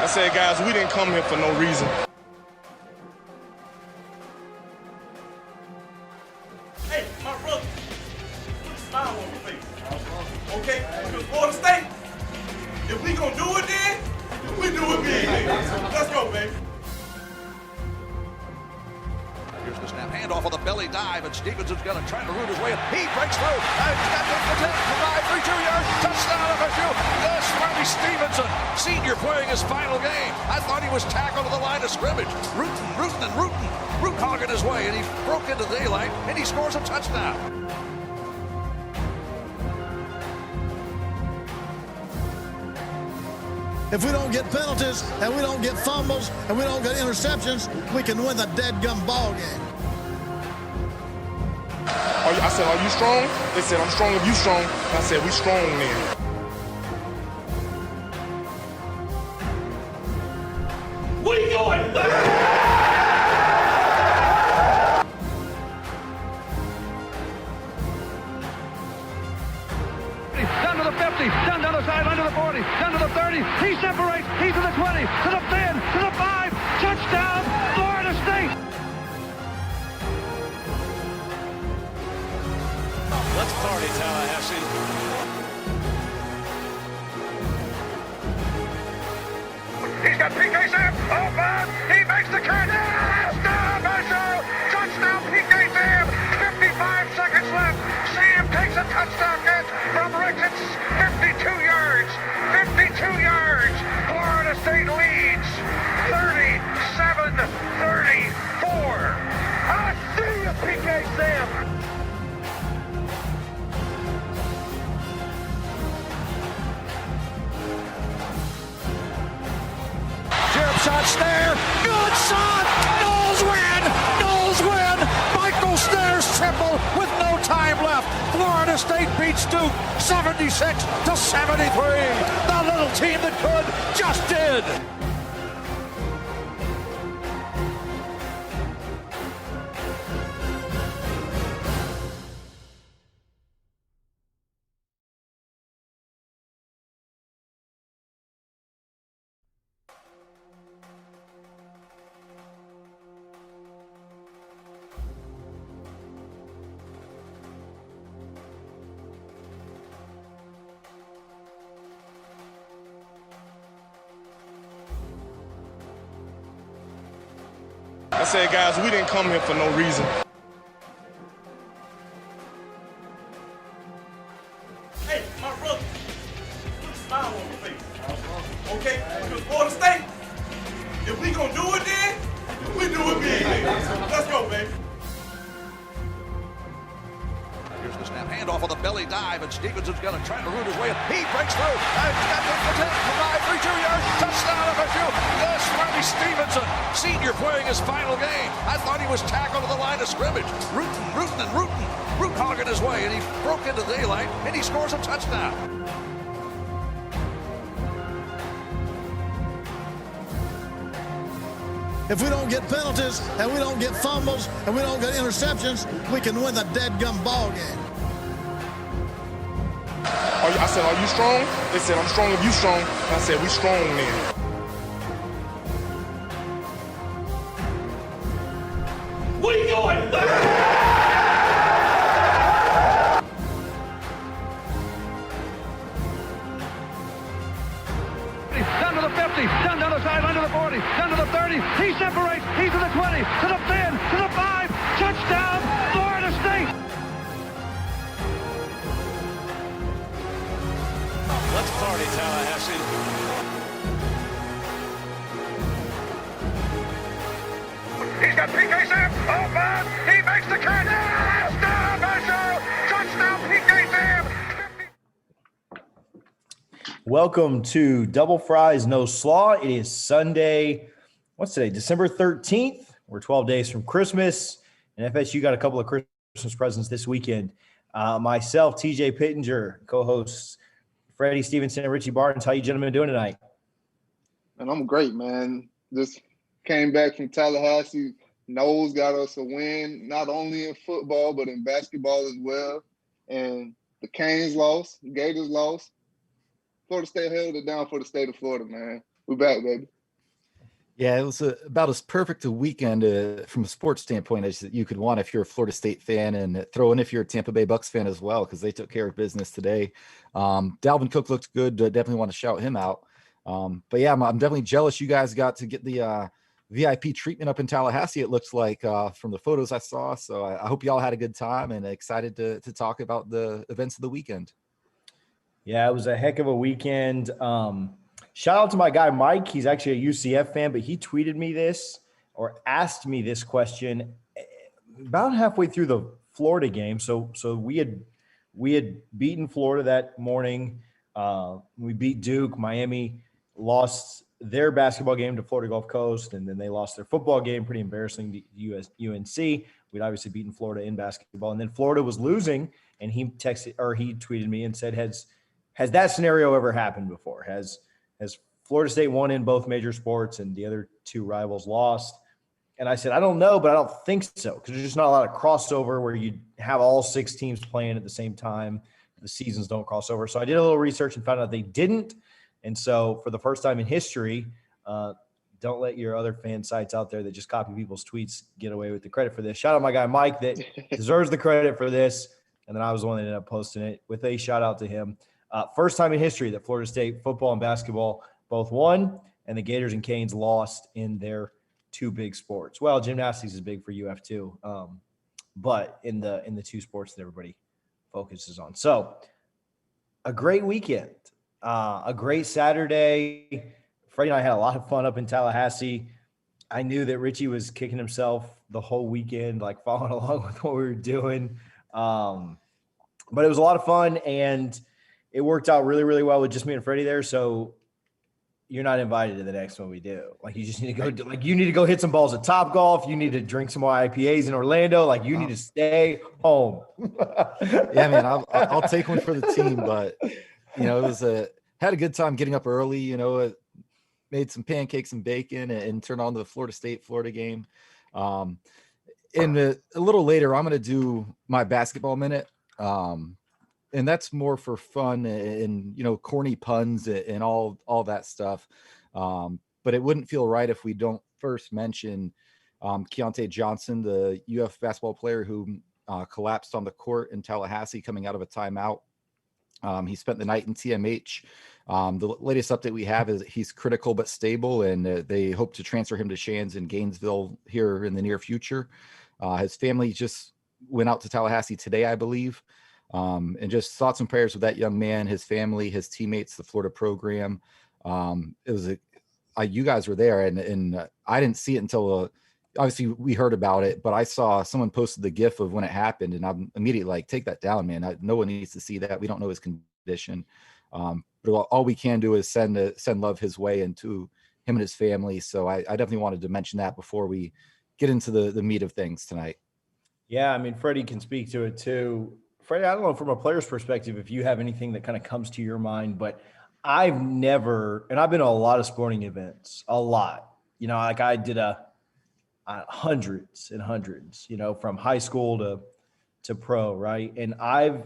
I said, guys, we didn't come here for no reason. Hey, my brother, put a smile on your face. Okay? Because Florida State, if we gonna do it then, we do it big. Let's go, baby. Here's the snap, handoff on the belly dive, and Stevenson's gonna try to root his way in. He breaks through, and he's got the 10, 5, 3, 2 yards, touchdown FSU. Yes, Marty Stevenson, senior playing his final game. I thought he was tackled to the line of scrimmage. Root hogging his way, and he broke into daylight, and he scores a touchdown. If we don't get penalties and we don't get fumbles and we don't get interceptions, we can win the dead-gum ball game. I said, are you strong? They said, I'm strong if you strong. I said, we strong then. We going down to the 50, down the sideline to the 40, down to the 30. He separates. He's to the 20, to the 10, to the 5. Touchdown, Florida State. Let's party, Tallahassee. He's got PK Sam. Open. He makes the catch. Touchdown, Marshall. Touchdown, PK Sam. 55 seconds left. Sam takes a touchdown catch from Ricketts. 52 yards. 52 yards. Florida State leads 37-34. I see you, PK Sam. Shot snare, good shot, Knowles win, Michael Snare's triple with no time left. Florida State beats Duke 76-73. The little team that could just did. I said, guys, we didn't come here for no reason. Hey, my brother, put a smile on your face. Okay? Because Florida State, if we gonna do it then, we do it big. Let's go, baby. Here's the snap, handoff on the belly dive, and Stevenson's gonna try to root his way in. He breaks through, and he's got the 10, 5, 3, 2 yards, touchdown FSU. Yes, Marty Stevenson, senior playing his final game. I thought he was tackled to the line of scrimmage. Root hogging his way, and he broke into daylight, and he scores a touchdown. If we don't get penalties and we don't get fumbles and we don't get interceptions, we can win the dead-gum ball game. I said, are you strong? They said, I'm strong if you strong. I said, we strong then. We going Down to the 50, down the sideline to the 40, down to the 30. He separates. He's to the 20, to the 10, to the 5. Touchdown, Florida State. Let's party, Tallahassee. He's got PK Sam. Open. He makes the catch. Touchdown, Marshall. Touchdown, PK Sam. Welcome to Double Fries No Slaw. It is Sunday. What's today? December 13th. We're 12 days from Christmas. And FSU got a couple of Christmas presents this weekend. Myself, TJ Pittenger, co-hosts Freddie Stevenson and Richie Barnes. How you gentlemen doing tonight? And I'm great, man. Just came back from Tallahassee. Knowles got us a win, not only in football, but in basketball as well. And the Canes lost, the Gators lost. Florida State held it down for the state of Florida, man. We back, baby. Yeah, it was about as perfect a weekend from a sports standpoint as you could want if you're a Florida State fan, and throw in if you're a Tampa Bay Bucks fan as well, because they took care of business today. Dalvin Cook looked good. Definitely want to shout him out. But yeah, I'm definitely jealous you guys got to get the VIP treatment up in Tallahassee, it looks like, from the photos I saw. So I hope y'all had a good time and excited to talk about the events of the weekend. Yeah, it was a heck of a weekend. Shout out to my guy, Mike. He's actually a UCF fan, but he tweeted me this or asked me this question about halfway through the Florida game. So we had beaten Florida that morning. We beat Duke. Miami lost their basketball game to Florida Gulf Coast, and then they lost their football game, pretty embarrassing, to UNC. We'd obviously beaten Florida in basketball, and then Florida was losing, and he tweeted me and said, has that scenario ever happened before? Has Florida State won in both major sports and the other two rivals lost? And I said, I don't know, but I don't think so, because there's just not a lot of crossover where you have all 6 teams playing at the same time. The seasons don't cross over. So I did a little research and found out they didn't. And so for the first time in history, don't let your other fan sites out there that just copy people's tweets get away with the credit for this. Shout out my guy Mike that deserves the credit for this. And then I was the one that ended up posting it with a shout out to him. First time in history that Florida State football and basketball both won, and the Gators and Canes lost in their 2 big sports. Well, gymnastics is big for UF too, but in the 2 sports that everybody focuses on. So a great weekend, a great Saturday. Freddie and I had a lot of fun up in Tallahassee. I knew that Richie was kicking himself the whole weekend, like following along with what we were doing. But it was a lot of fun, and it worked out really, really well with just me and Freddie there. So you're not invited to the next one we do. Like, you just need to go, you need to go hit some balls at Topgolf. You need to drink some more IPAs in Orlando. Like, you need to stay home. Yeah, man, I'll take one for the team. But, it was had a good time getting up early, made some pancakes and bacon and turned on to the Florida game. And a little later, I'm going to do my basketball minute. And that's more for fun and, corny puns and all that stuff. But it wouldn't feel right if we don't first mention Keontae Johnson, the UF basketball player who collapsed on the court in Tallahassee coming out of a timeout. He spent the night in TMH. The latest update we have is he's critical but stable, and they hope to transfer him to Shands in Gainesville here in the near future. His family just went out to Tallahassee today, I believe. And just thoughts and prayers with that young man, his family, his teammates, the Florida program. It was you guys were there, and I didn't see it until obviously we heard about it, but I saw someone posted the GIF of when it happened, and I'm immediately like, take that down, man. No one needs to see that. We don't know his condition. But all we can do is send love his way and to him and his family. So I definitely wanted to mention that before we get into the meat of things tonight. Yeah, I mean, Freddie can speak to it too. Freddie, I don't know from a player's perspective if you have anything that kind of comes to your mind, but I've never, and I've been to a lot of sporting events, a lot. Like I did hundreds and hundreds, from high school to pro, right? And I've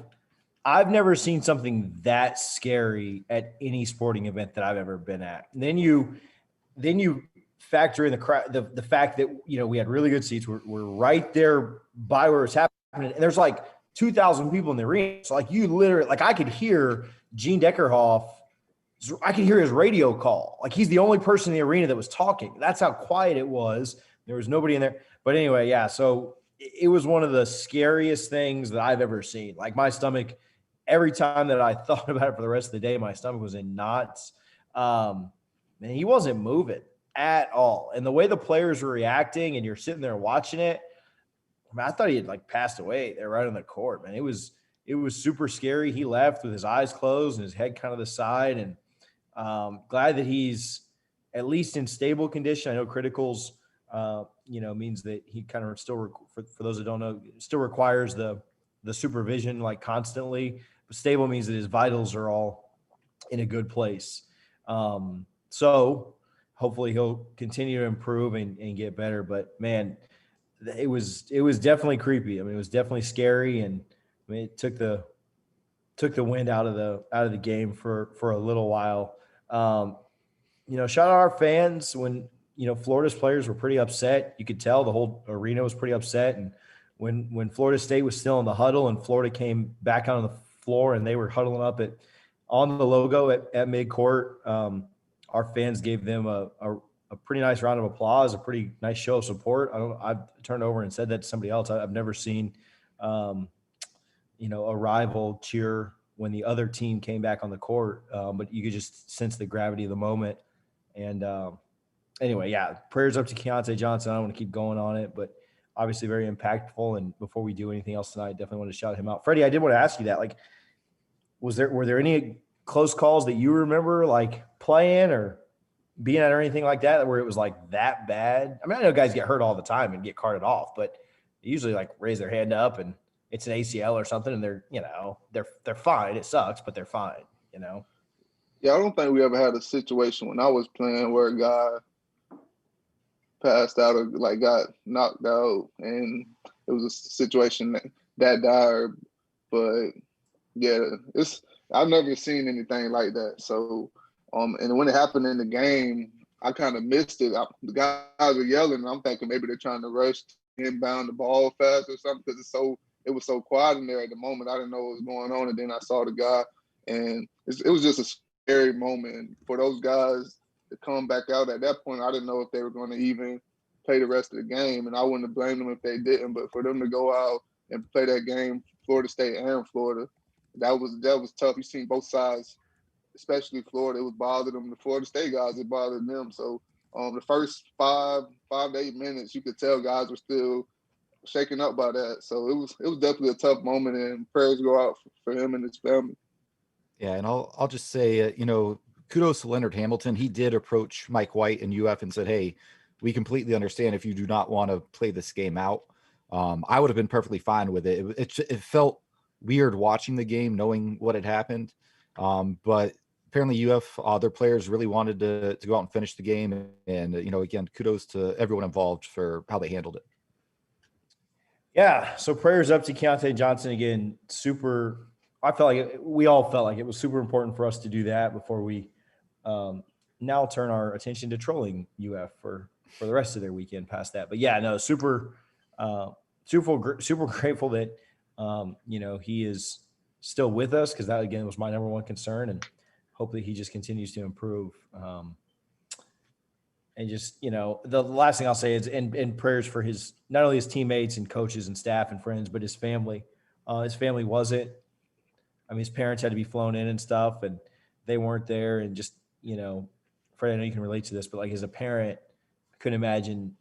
never seen something that scary at any sporting event that I've ever been at. And then you factor in the fact that we had really good seats. We're right there by where it's happening, and there's like 2,000 people in the arena. So like you literally, like I could hear Gene Deckerhoff. I could hear his radio call. Like he's the only person in the arena that was talking. That's how quiet it was. There was nobody in there. But anyway, yeah. So it was one of the scariest things that I've ever seen. Like my stomach, every time that I thought about it for the rest of the day, my stomach was in knots. Man, he wasn't moving at all. And the way the players were reacting and you're sitting there watching it, I thought he had like passed away there right on the court, man. It was super scary. He left with his eyes closed and his head kind of the side. And glad that he's at least in stable condition. I know criticals, means that he kind of still, for those that don't know, still requires the supervision like constantly. But stable means that his vitals are all in a good place. So hopefully he'll continue to improve and get better. But man, it was definitely creepy. I mean, it was definitely scary, and I mean, it took the wind out of the game for a little while. shout out our fans when, Florida's players were pretty upset. You could tell the whole arena was pretty upset. And when Florida State was still in the huddle and Florida came back on the floor and they were huddling up on the logo at midcourt, our fans gave them a pretty nice round of applause, a pretty nice show of support. I've turned over and said that to somebody else. I've never seen, a rival cheer when the other team came back on the court. But you could just sense the gravity of the moment. And anyway, yeah, prayers up to Keontae Johnson. I don't want to keep going on it, but obviously very impactful. And before we do anything else tonight, definitely want to shout him out. Freddie, I did want to ask you that. Like, were there any close calls that you remember, like playing or being at or anything like that, where it was like that bad? I mean, I know guys get hurt all the time and get carted off, but they usually like raise their hand up and it's an ACL or something, and they're fine. It sucks, but they're fine. Yeah, I don't think we ever had a situation when I was playing where a guy passed out or like got knocked out, and it was a situation that dire. But yeah, I've never seen anything like that. So, and when it happened in the game, I kind of missed it. The guys were yelling, and I'm thinking maybe they're trying to rush inbound the ball fast or something because it was so quiet in there at the moment. I didn't know what was going on, and then I saw the guy, and it was just a scary moment. And for those guys to come back out at that point, I didn't know if they were going to even play the rest of the game, and I wouldn't have blamed them if they didn't. But for them to go out and play that game, Florida State and Florida, that was tough. You've seen both sides, especially Florida. It was bothering them. The Florida State guys, it bothered them. So the first 5 to 8 minutes, you could tell guys were still shaken up by that. So it was definitely a tough moment, and prayers go out for him and his family. Yeah, and I'll just say, kudos to Leonard Hamilton. He did approach Mike White and UF and said, "Hey, we completely understand if you do not want to play this game out." I would have been perfectly fine with it. It felt weird watching the game, knowing what had happened. But apparently UF, their players really wanted to go out and finish the game. And, again, kudos to everyone involved for how they handled it. Yeah. So prayers up to Keontae Johnson again. We all felt like it was super important for us to do that before we now turn our attention to trolling UF for the rest of their weekend past that. But yeah, no, super grateful that, he is still with us, because that, again, was my number one concern, and hopefully he just continues to improve. And just, the last thing I'll say is in prayers for not only his teammates and coaches and staff and friends, but his family. His family wasn't. I mean, his parents had to be flown in and stuff, and they weren't there. And just, Fred, I know you can relate to this, but like as a parent, I couldn't imagine.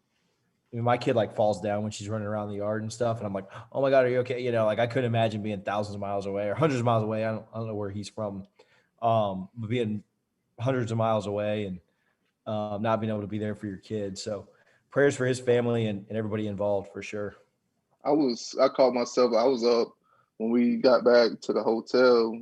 I mean, my kid like falls down when she's running around the yard and stuff, and I'm like, "Oh my God, are you okay?" Like I couldn't imagine being thousands of miles away or hundreds of miles away. I don't know where he's from, but being hundreds of miles away and not being able to be there for your kid. So prayers for his family and everybody involved for sure. I called myself. I was up when we got back to the hotel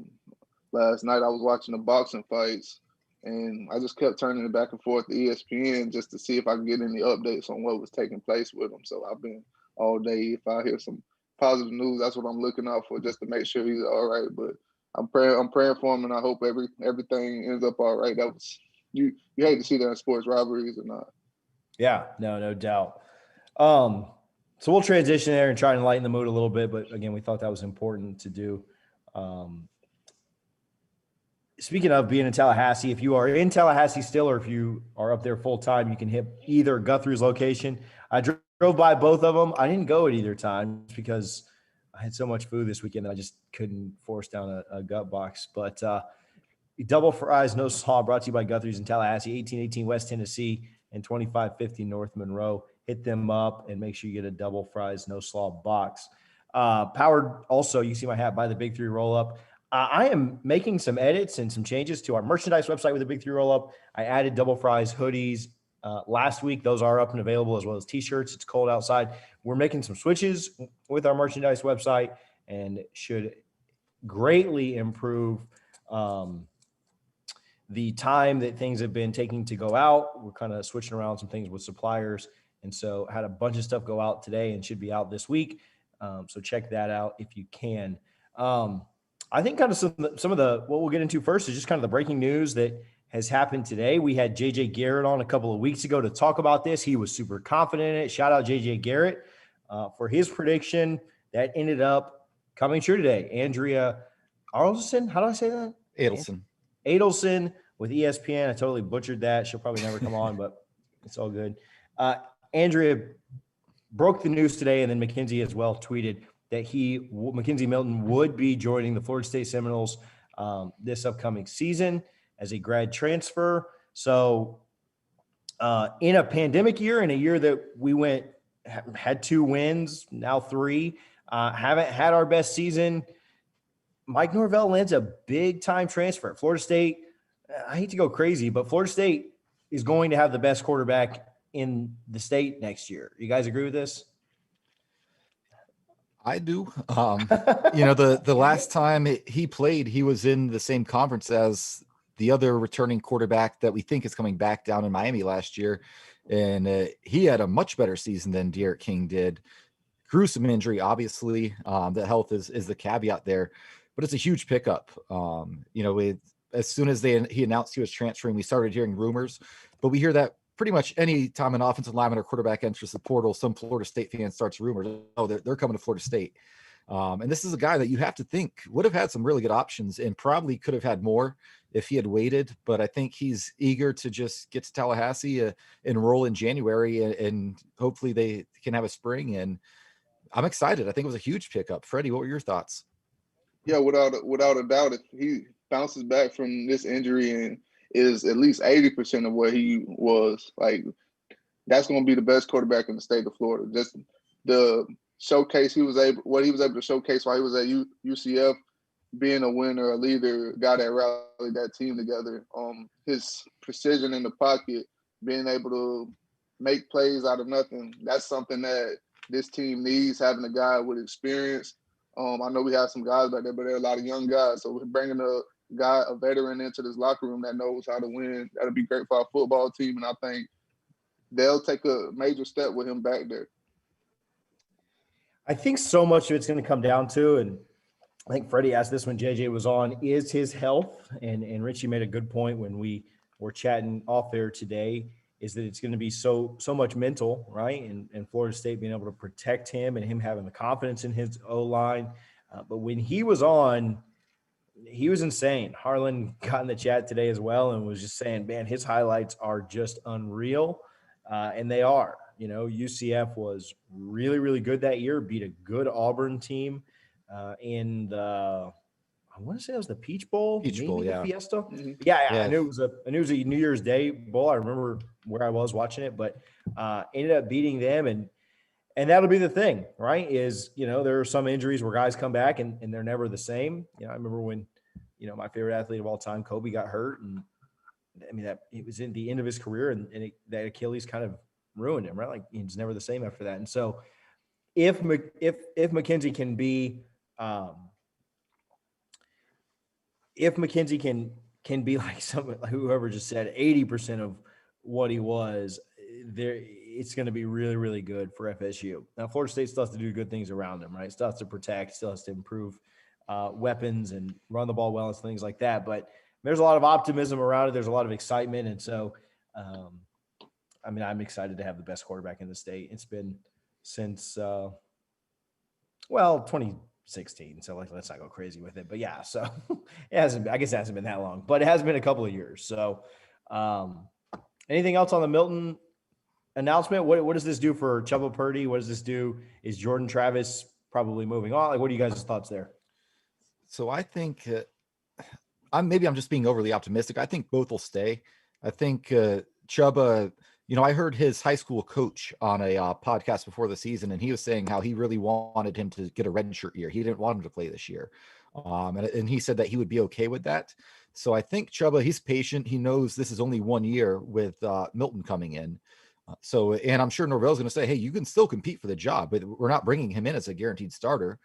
last night. I was watching the boxing fights, and I just kept turning it back and forth to ESPN just to see if I could get any updates on what was taking place with him. So I've been all day. If I hear some positive news, that's what I'm looking out for, just to make sure he's all right. But I'm praying for him, and I hope everything ends up all right. That was you hate to see that in sports rivalries or not. Yeah, no doubt. So we'll transition there and try and lighten the mood a little bit. But again, we thought that was important to do. Speaking of being in Tallahassee, if you are in Tallahassee still, or if you are up there full time, you can hit either Guthrie's location. I drove by both of them. I didn't go at either time because I had so much food this weekend that I just couldn't force down a gut box. But Double Fries No Slaw brought to you by Guthrie's in Tallahassee, 1818 West Tennessee and 2550 North Monroe. Hit them up and make sure you get a Double Fries No Slaw box. Powered also, you see my hat, by the Big Three Roll Up. I am making some edits and some changes to our merchandise website with the Big Three Roll Up. I added Double Fries hoodies last week. Those are up and available, as well as t-shirts. It's cold outside. We're making some switches with our merchandise website, and should greatly improve the time that things have been taking to go out. We're kind of switching around some things with suppliers. And so had a bunch of stuff go out today and should be out this week. So check that out if you can. I think kind of some of the, what we'll get into first is just kind of the breaking news that has happened today. We had J.J. Garrett on a couple of weeks ago to talk about this. He was super confident in it. Shout out J.J. Garrett for his prediction that ended up coming true today. Andrea Arlson, how do I say that? Adelson with ESPN. I totally butchered that. She'll probably never come on, but it's all good. Andrea broke the news today, and then Mackenzie as well tweeted that Mackenzie Milton would be joining the Florida State Seminoles this upcoming season as a grad transfer. So in a pandemic year, in a year that we had 2 wins, now 3, haven't had our best season, Mike Norvell lands a big-time transfer at Florida State. I hate to go crazy, but Florida State is going to have the best quarterback in the state next year. You guys agree with this? I do. The last time he played, he was in the same conference as the other returning quarterback that we think is coming back down in Miami last year. And he had a much better season than D'Eriq King did. Gruesome injury, obviously. The health is the caveat there, but it's a huge pickup. As soon as he announced he was transferring, we started hearing rumors, but we hear that pretty much any time an offensive lineman or quarterback enters the portal, some Florida State fan starts rumors. Oh, they're coming to Florida State. And this is a guy that you have to think would have had some really good options and probably could have had more if he had waited. But I think he's eager to just get to Tallahassee, enroll in January, and hopefully they can have a spring. And I'm excited. I think it was a huge pickup. Freddie, what were your thoughts? Yeah, without a doubt, if he bounces back from this injury and is at least 80% of what he was, like, that's going to be the best quarterback in the state of Florida. Just the showcase what he was able to showcase while he was at UCF, being a winner, a leader, a guy that rallied that team together. His precision in the pocket, being able to make plays out of nothing, that's something that this team needs, having a guy with experience. I know we have some guys back there, but there are a lot of young guys. So we're bringing a veteran into this locker room that knows how to win. That'll be great for our football team, and I think they'll take a major step with him back there. I think so much of it's going to come down to, and I think Freddie asked this when JJ was on, is his health. And Richie made a good point when we were chatting off there today, is that it's going to be so much mental, right? And Florida State being able to protect him and him having the confidence in his O-line. But when he was on, he was insane. Harlan got in the chat today as well and was just saying, man, his highlights are just unreal. And they are. UCF was really, really good that year, beat a good Auburn team in the, I want to say it was the Peach Bowl. Yeah. Fiesta. Mm-hmm. Yeah. I knew it was a New Year's Day bowl. I remember where I was watching it, but ended up beating them. And that'll be the thing, right? Is, there are some injuries where guys come back and they're never the same. I remember when, my favorite athlete of all time, Kobe, got hurt. And I mean, that it was in the end of his career and that Achilles kind of ruined him, right? Like he's never the same after that. And so if Mackenzie can be, if Mackenzie can be like whoever just said 80% of what he was there, it's going to be really, really good for FSU. Now, Florida State still has to do good things around him, right? Still has to protect, still has to improve weapons and run the ball well and things like that. But there's a lot of optimism around it. There's a lot of excitement. And so, I'm excited to have the best quarterback in the state. It's been since, 2016. So let's not go crazy with it, but yeah, so it hasn't been that long, but it has been a couple of years. So anything else on the Milton announcement? What does this do for Chubba Purdy? What does this do? Is Jordan Travis probably moving on? Like, what are you guys' thoughts there? So I think I'm just being overly optimistic. I think both will stay. I think Chubba, I heard his high school coach on a podcast before the season, and he was saying how he really wanted him to get a redshirt year. He didn't want him to play this year. And he said that he would be okay with that. So I think Chubba, he's patient. He knows this is only 1 year with Milton coming in. And I'm sure Norvell's going to say, hey, you can still compete for the job, but we're not bringing him in as a guaranteed starter.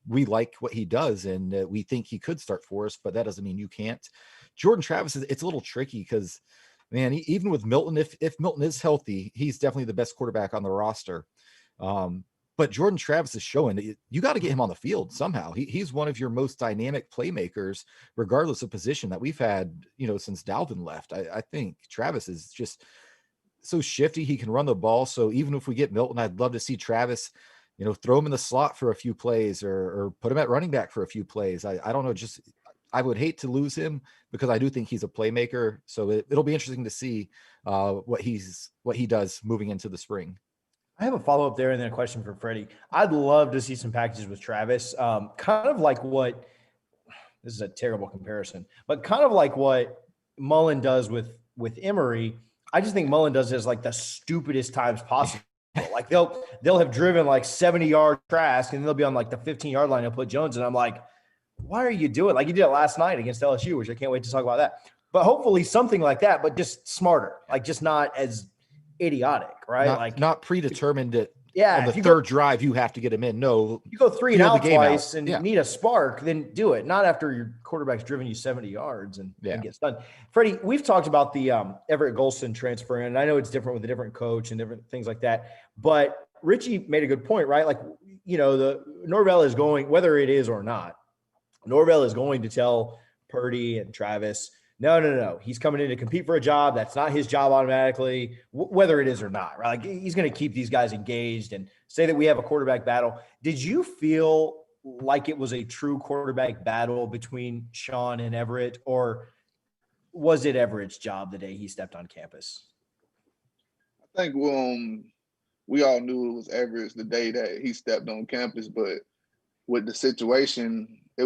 We like what he does, and we think he could start for us, but that doesn't mean you can't. Jordan Travis, it's a little tricky because, man, even with Milton, if Milton is healthy, he's definitely the best quarterback on the roster. But But Jordan Travis is showing that you got to get him on the field somehow. He's one of your most dynamic playmakers, regardless of position, that we've had, since Dalvin left. I think Travis is just so shifty. He can run the ball. So even if we get Milton, I'd love to see Travis, throw him in the slot for a few plays or put him at running back for a few plays. I don't know. I would hate to lose him because I do think he's a playmaker. So it'll be interesting to see what he does moving into the spring. I have a follow-up there and then a question for Freddie. I'd love to see some packages with Travis. Kind of like what – this is a terrible comparison, but kind of like what Mullen does with Emory. I just think Mullen does this like the stupidest times possible. Like they'll have driven like 70-yard trask and they'll be on like the 15-yard line and put Jones. And I'm like, why are you doing? Like you did it last night against LSU, which I can't wait to talk about that. But hopefully something like that, but just smarter, like just not as – idiotic, right? Not predetermined that on the third drive you have to get him in. No, you go 3 and out twice and need a spark, then do it. Not after your quarterback's driven you 70 yards and gets done. Freddie, we've talked about the Everett Golston transfer, and I know it's different with a different coach and different things like that. But Richie made a good point, right? Like, the Norvell is going, whether it is or not, Norvell is going to tell Purdy and Travis, no. He's coming in to compete for a job. That's not his job automatically, whether it is or not, right? Like he's going to keep these guys engaged and say that we have a quarterback battle. Did you feel like it was a true quarterback battle between Sean and Everett, or was it Everett's job the day he stepped on campus? I think we all knew it was Everett's the day that he stepped on campus, but with the situation, he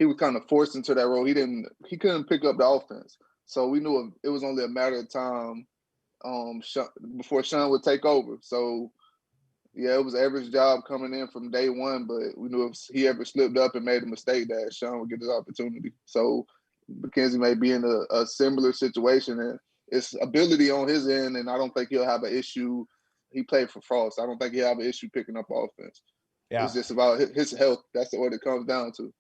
was kind of forced into that role. He couldn't pick up the offense. So we knew it was only a matter of time before Sean would take over. So, it was Everett's job coming in from day one, but we knew if he ever slipped up and made a mistake that Sean would get his opportunity. So McKenzie may be in a similar situation, and it's ability on his end, and I don't think he'll have an issue. He played for Frost. I don't think he'll have an issue picking up offense. Yeah. It's just about his health. That's what it comes down to.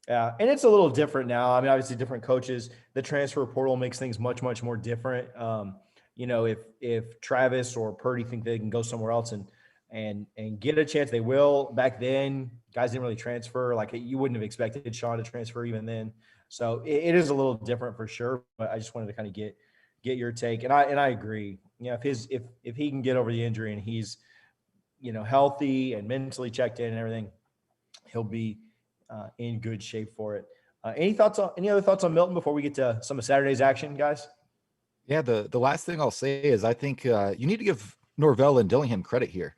Yeah, and it's a little different now. I mean, obviously different coaches. The transfer portal makes things much, much more different. If Travis or Purdy think they can go somewhere else and get a chance, they will. Back then, guys didn't really transfer. Like you wouldn't have expected Sean to transfer even then. So it is a little different for sure. But I just wanted to kind of get your take, and I agree. If he can get over the injury and he's healthy and mentally checked in and everything, he'll be in good shape for it. Any other thoughts on Milton before we get to some of Saturday's action, guys? Yeah, the last thing I'll say is I think you need to give Norvell and Dillingham credit here.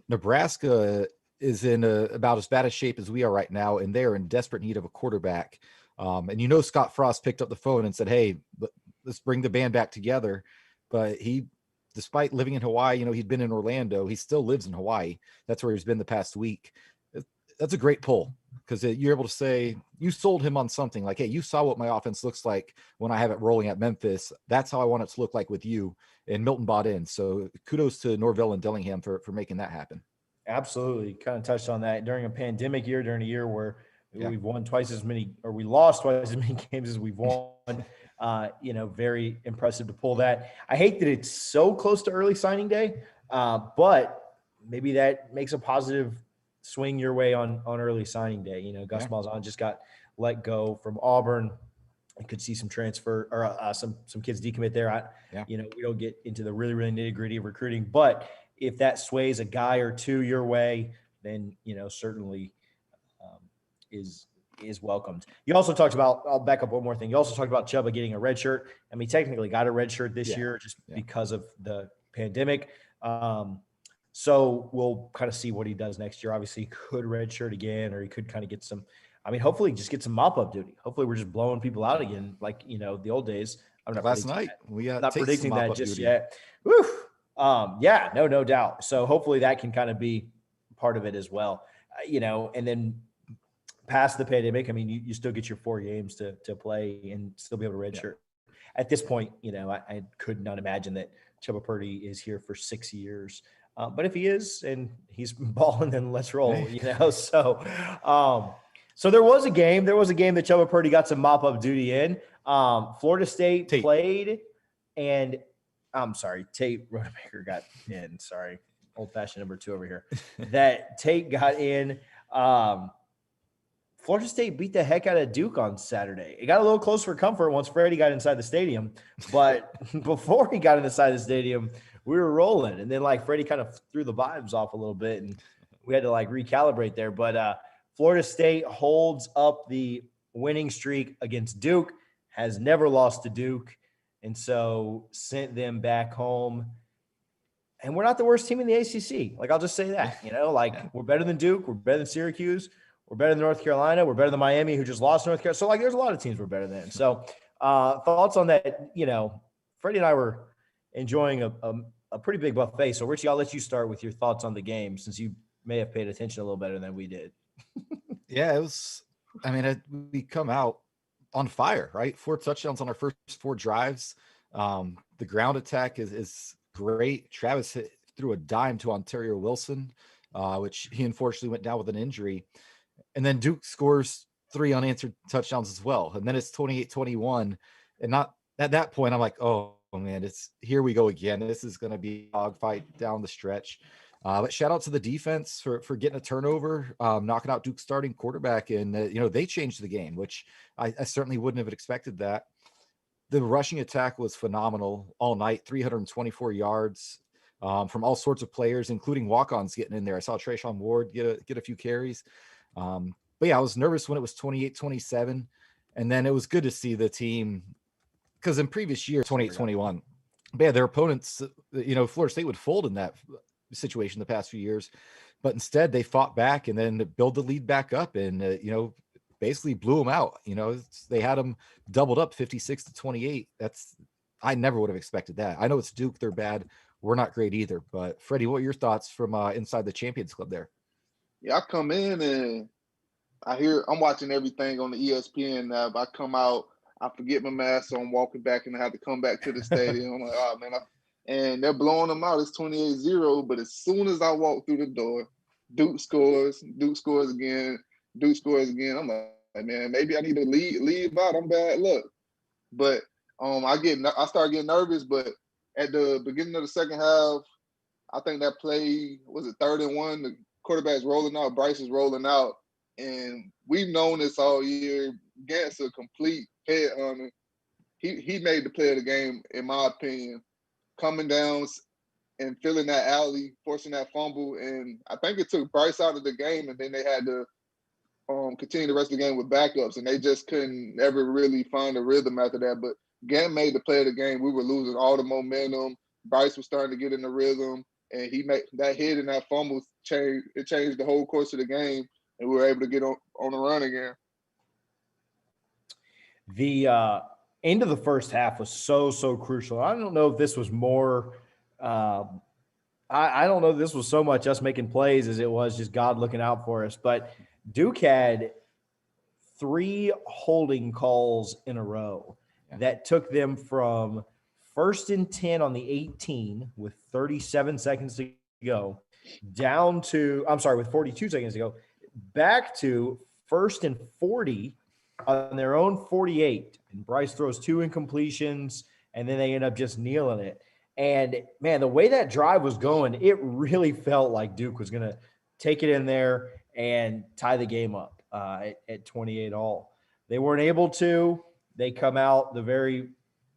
Nebraska is in about as bad a shape as we are right now, and they are in desperate need of a quarterback. And Scott Frost picked up the phone and said, hey, let's bring the band back together. But he, despite living in Hawaii, he'd been in Orlando. He still lives in Hawaii. That's where he's been the past week. That's a great pull because you're able to say you sold him on something like, hey, you saw what my offense looks like when I have it rolling at Memphis. That's how I want it to look like with you. And Milton bought in. So kudos to Norvell and Dillingham for making that happen. Absolutely. Kind of touched on that during a pandemic year, during a year where we've won twice as many, or we lost twice as many games as we've won. Very impressive to pull that. I hate that it's so close to early signing day, but maybe that makes a positive swing your way on early signing day. Gus Malzahn just got let go from Auburn. I could see some transfer or some kids decommit there. We don't get into the really, really nitty gritty of recruiting, but if that sways a guy or two your way, then, certainly is welcomed. You also talked about, I'll back up one more thing. You also talked about Chubba getting a red shirt. I mean, technically got a red shirt this year just because of the pandemic. So we'll kind of see what he does next year. Obviously, he could redshirt again, or he could kind of get some. I mean, hopefully, just get some mop-up duty. Hopefully, we're just blowing people out again, like the old days. I'm not last night. We got not predicting that just yet. Woo. No doubt. So hopefully, that can kind of be part of it as well. And then past the pandemic, I mean, you still get your 4 games to play and still be able to redshirt. At this point, I could not imagine that Chubba Purdy is here for 6 years. But if he is and he's balling, then let's roll, So there was a game. There was a game that Chubba Purdy got some mop-up duty in. Florida State played, and I'm sorry, Tate Rodemaker got in. Sorry. old-fashioned number 2 over here, that Tate got in. Florida State beat the heck out of Duke on Saturday. It got a little close for comfort once Freddie got inside the stadium, but before he got inside the stadium, we were rolling. And then like Freddie kind of threw the vibes off a little bit, and we had to like recalibrate there. But Florida State holds up the winning streak against Duke, has never lost to Duke, and so sent them back home. And we're not the worst team in the ACC. Like, I'll just say that, we're better than Duke. We're better than Syracuse. We're better than North Carolina. We're better than Miami, who just lost North Carolina. So, there's a lot of teams we're better than. So, thoughts on that? Freddie and I were enjoying a pretty big buffet. So, Richie, I'll let you start with your thoughts on the game, since you may have paid attention a little better than we did. Yeah, it was. I mean, we come out on fire, right? 4 touchdowns on our first 4 drives. The ground attack is great. Travis threw a dime to Ontario Wilson, which he unfortunately went down with an injury. And then Duke scores 3 unanswered touchdowns as well. And then it's 28-21. And not at that point, I'm like, oh man, it's here we go again. This is going to be a dogfight down the stretch. But shout out to the defense for getting a turnover, knocking out Duke's starting quarterback. And, they changed the game, which I certainly wouldn't have expected that. The rushing attack was phenomenal all night, 324 yards from all sorts of players, including walk-ons getting in there. I saw Trayshawn Ward get a few carries. But yeah, I was nervous when it was 28-27. And then it was good to see the team, because in previous years, 28-21, but yeah, their opponents, Florida State would fold in that situation the past few years, but instead they fought back and then build the lead back up and, basically blew them out. They had them doubled up 56-28. I never would have expected that. I know it's Duke. They're bad. We're not great either. But Freddie, what are your thoughts from inside the Champions Club there? Yeah, I come in and I'm watching everything on the ESPN app. I come out, I forget my mask, so I'm walking back and I have to come back to the stadium. I'm like, oh man, and they're blowing them out. It's 28-0. But as soon as I walk through the door, Duke scores again. I'm like, man, maybe I need to leave out. I'm bad luck. But I start getting nervous. But at the beginning of the second half, I think that play was it 3rd and 1. The quarterback's rolling out. Bryce is rolling out, and we've known this all year. Gant's a complete head hunter. He made the play of the game, in my opinion, coming down and filling that alley, forcing that fumble, and I think it took Bryce out of the game, and then they had to continue the rest of the game with backups, and they just couldn't ever really find a rhythm after that. But Gant made the play of the game. We were losing all the momentum. Bryce was starting to get in the rhythm, and he made that hit and that fumble changed the whole course of the game, and we were able to get on the run again. The end of the first half was so crucial. I don't know if this was more I don't know if this was so much us making plays as it was just God looking out for us, but Duke had 3 holding calls in a row that took them from 1st and 10 on the 18 with 37 seconds to go with 42 seconds to go, back to 1st and 40 on their own 48. And Bryce throws 2 incompletions, and then they end up just kneeling it. And, man, the way that drive was going, it really felt like Duke was going to take it in there and tie the game up at 28 all. They weren't able to. They come out the very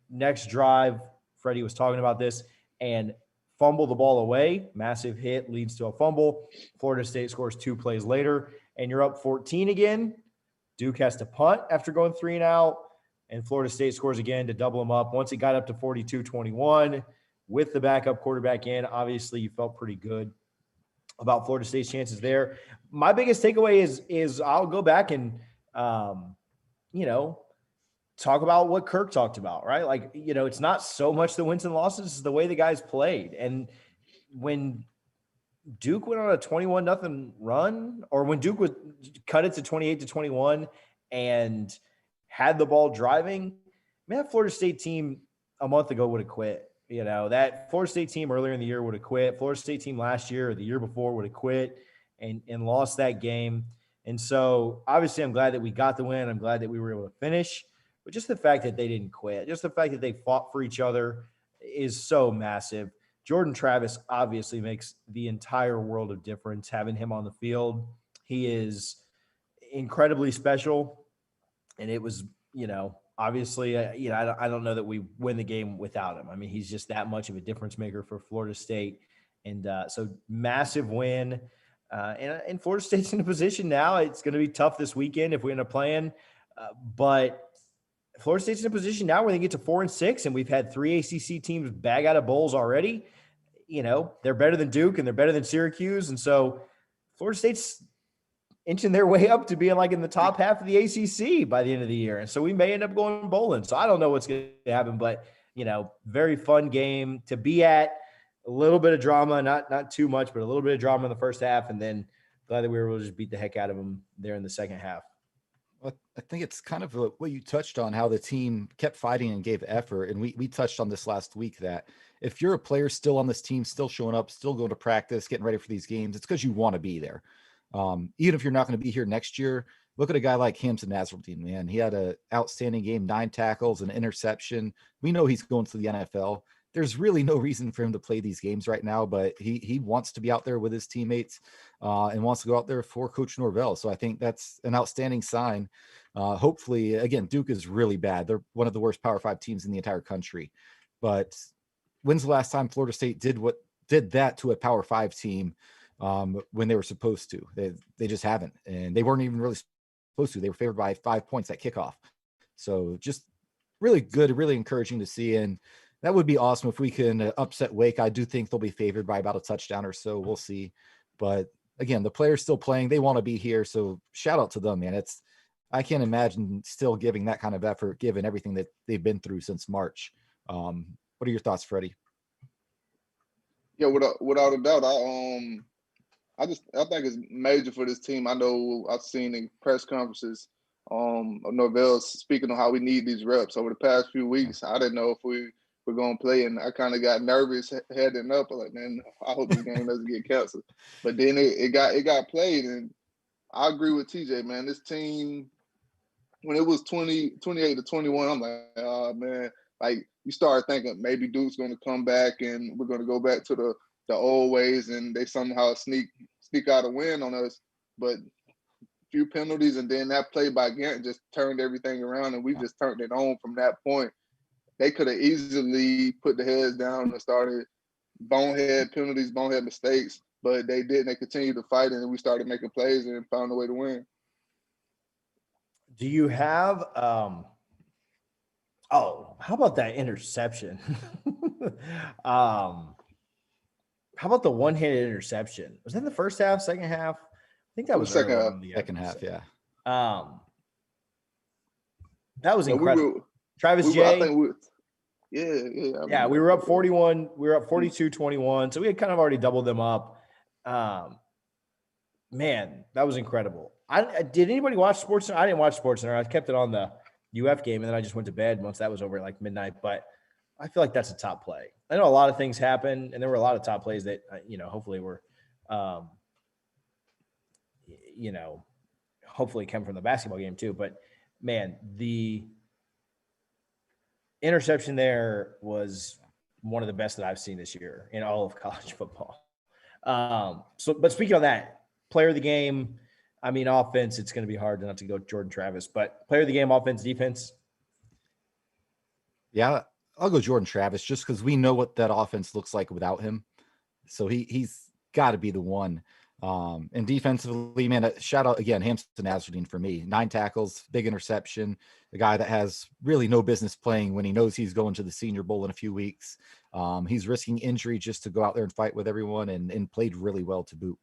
next drive, Freddie was talking about this, and fumble the ball away. Massive hit leads to a fumble. Florida State scores 2 plays later, and you're up 14 again. Duke has to punt after going 3 and out, and Florida State scores again to double them up. Once it got up to 42-21 with the backup quarterback in, obviously you felt pretty good about Florida State's chances there. My biggest takeaway is I'll go back and, talk about what Kirk talked about, right? Like, it's not so much the wins and losses, it's the way the guys played. And when Duke went on a 21-0 run, or when Duke was cut it to 28-21 and had the ball driving, man, that Florida State team a month ago would have quit. That Florida State team earlier in the year would have quit. Florida State team last year or the year before would have quit and lost that game. And so obviously I'm glad that we got the win. I'm glad that we were able to finish. But just the fact that they didn't quit, just the fact that they fought for each other is so massive. Jordan Travis obviously makes the entire world of difference. Having him on the field, he is incredibly special. And it was, obviously, I don't know that we win the game without him. I mean, he's just that much of a difference maker for Florida State. And so massive win. And Florida State's in a position now. It's going to be tough this weekend if we end up playing. But Florida State's in a position now where they get to 4-6, and we've had 3 ACC teams bag out of bowls already. They're better than Duke and they're better than Syracuse. And so Florida State's inching their way up to being like in the top half of the ACC by the end of the year. And so we may end up going bowling. So I don't know what's going to happen, but, very fun game to be at. A little bit of drama, not too much, but a little bit of drama in the first half. And then glad that we were able to just beat the heck out of them there in the second half. Well, I think it's kind of what you touched on, how the team kept fighting and gave effort. And we touched on this last week, that if you're a player still on this team, still showing up, still going to practice, getting ready for these games, it's because you want to be there. Even if you're not going to be here next year, look at a guy like Hamza Nasruddin, man. He had an outstanding game, 9 tackles, an interception. We know he's going to the NFL. There's really no reason for him to play these games right now, but he wants to be out there with his teammates and wants to go out there for Coach Norvell. So I think that's an outstanding sign. Hopefully, again, Duke is really bad. They're one of the worst Power 5 teams in the entire country. But when's the last time Florida State did that to a Power 5 team when they were supposed to? They just haven't, and they weren't even really supposed to. They were favored by 5 points at kickoff. So just really good, really encouraging to see. And that would be awesome if we can upset Wake. I do think they'll be favored by about a touchdown or so. We'll see. But again, the players still playing. They want to be here. So shout out to them, man. I can't imagine still giving that kind of effort, given everything that they've been through since March. What are your thoughts, Freddie? Yeah, without a doubt. I think it's major for this team. I know I've seen in press conferences Norvell speaking on how we need these reps over the past few weeks. I didn't know if we're going to play, and I kind of got nervous heading up. Like, man, I hope this game doesn't get canceled. But then it got played, and I agree with TJ, man. This team, when it was 28-21, I'm like, oh, man. Like, you start thinking maybe Duke's going to come back and we're going to go back to the old ways, and they somehow sneak out a win on us. But few penalties, and then that play by Gant just turned everything around, and we just turned it on from that point. They could have easily put the heads down and started bonehead penalties, bonehead mistakes, but they didn't. They continued to fight, and we started making plays and found a way to win. Do you have how about that interception? How about the one-handed interception? Was that in the first half, second half? I think that was second half. Second half, yeah. That was incredible. Travis J. We were up 41. We were up 42-21. So we had kind of already doubled them up. Man, that was incredible. Did anybody watch SportsCenter? I didn't watch SportsCenter. I kept it on the UF game, and then I just went to bed once that was over at like midnight. But I feel like that's a top play. I know a lot of things happen, and there were a lot of top plays that, hopefully were, hopefully come from the basketball game too. But, man, the interception there was one of the best that I've seen this year in all of college football. But speaking of that, player of the game, offense, it's going to be hard not to go Jordan Travis, but player of the game, offense, defense. Yeah, I'll go Jordan Travis just because we know what that offense looks like without him. So he's got to be the one. And defensively, man, shout out again, Hamza Nasruddin for me. 9 tackles, big interception, a guy that has really no business playing when he knows he's going to the Senior Bowl in a few weeks. He's risking injury just to go out there and fight with everyone, and played really well to boot.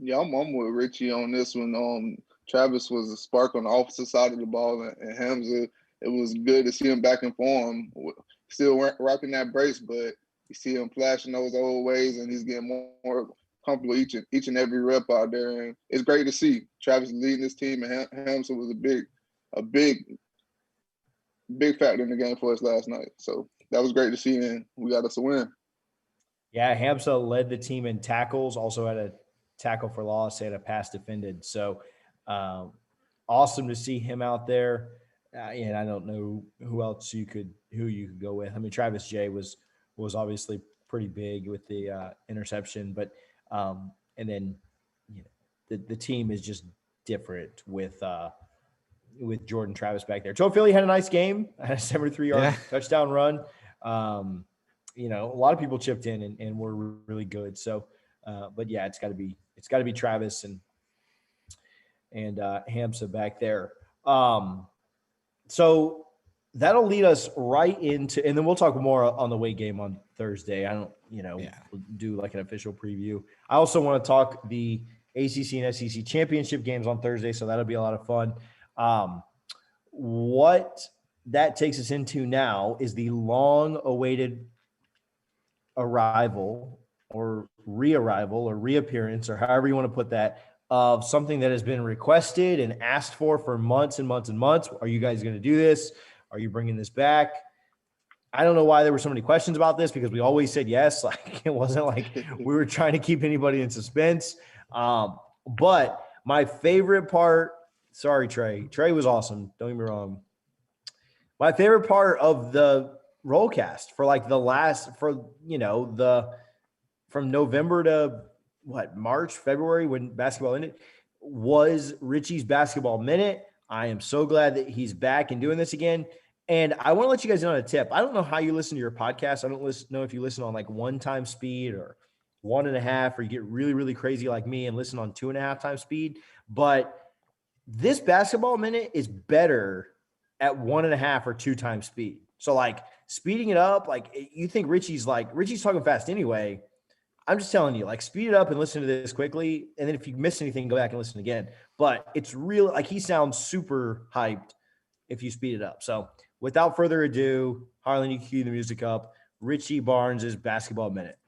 Yeah, I'm with Richie on this one. Travis was a spark on the opposite side of the ball, and Hamza, it was good to see him back in form. Still rocking that brace, but you see him flashing those old ways, and he's getting more comfortable each and every rep out there. And it's great to see Travis leading this team, and Hamza was a big factor in the game for us last night. So that was great to see, and we got us a win. Yeah, Hamza led the team in tackles, also had a tackle for loss, had a pass defended. So awesome to see him out there. And I don't know who you could go with. Travis J was was obviously pretty big with the interception, but and then the team is just different with Jordan Travis back there. Joe Philly had a nice game, had a 73-yard touchdown run. A lot of people chipped in and were really good. So, but yeah, it's got to be Travis and Hamza back there. So that'll lead us right into, and then we'll talk more on the weight game on Thursday. I don't, we'll do like an official preview. I also want to talk the ACC and SEC championship games on Thursday, so that'll be a lot of fun. What that takes us into now is the long-awaited arrival or re-arrival or reappearance, or however you want to put that, of something that has been requested and asked for months and months and months. Are you guys going to do this? Are you bringing this back? I don't know why there were so many questions about this, because we always said yes. Like, it wasn't like we were trying to keep anybody in suspense. But my favorite part, sorry, Trey was awesome. Don't get me wrong. My favorite part of the Rollcast for like from November to March, February, when basketball ended, was Richie's Basketball Minute. I am so glad that he's back and doing this again. And I want to let you guys know on a tip. I don't know how you listen to your podcast. I don't know if you listen on like 1x speed or 1.5, or you get really, really crazy like me and listen on 2.5 times speed. But this Basketball Minute is better at 1.5 or 2 times speed. So like speeding it up, like you think Richie's talking fast anyway. I'm just telling you, like, speed it up and listen to this quickly. And then if you miss anything, go back and listen again. But it's real, like, he sounds super hyped if you speed it up. So without further ado, Harlan, you can cue the music up. Richie Barnes' Basketball Minute.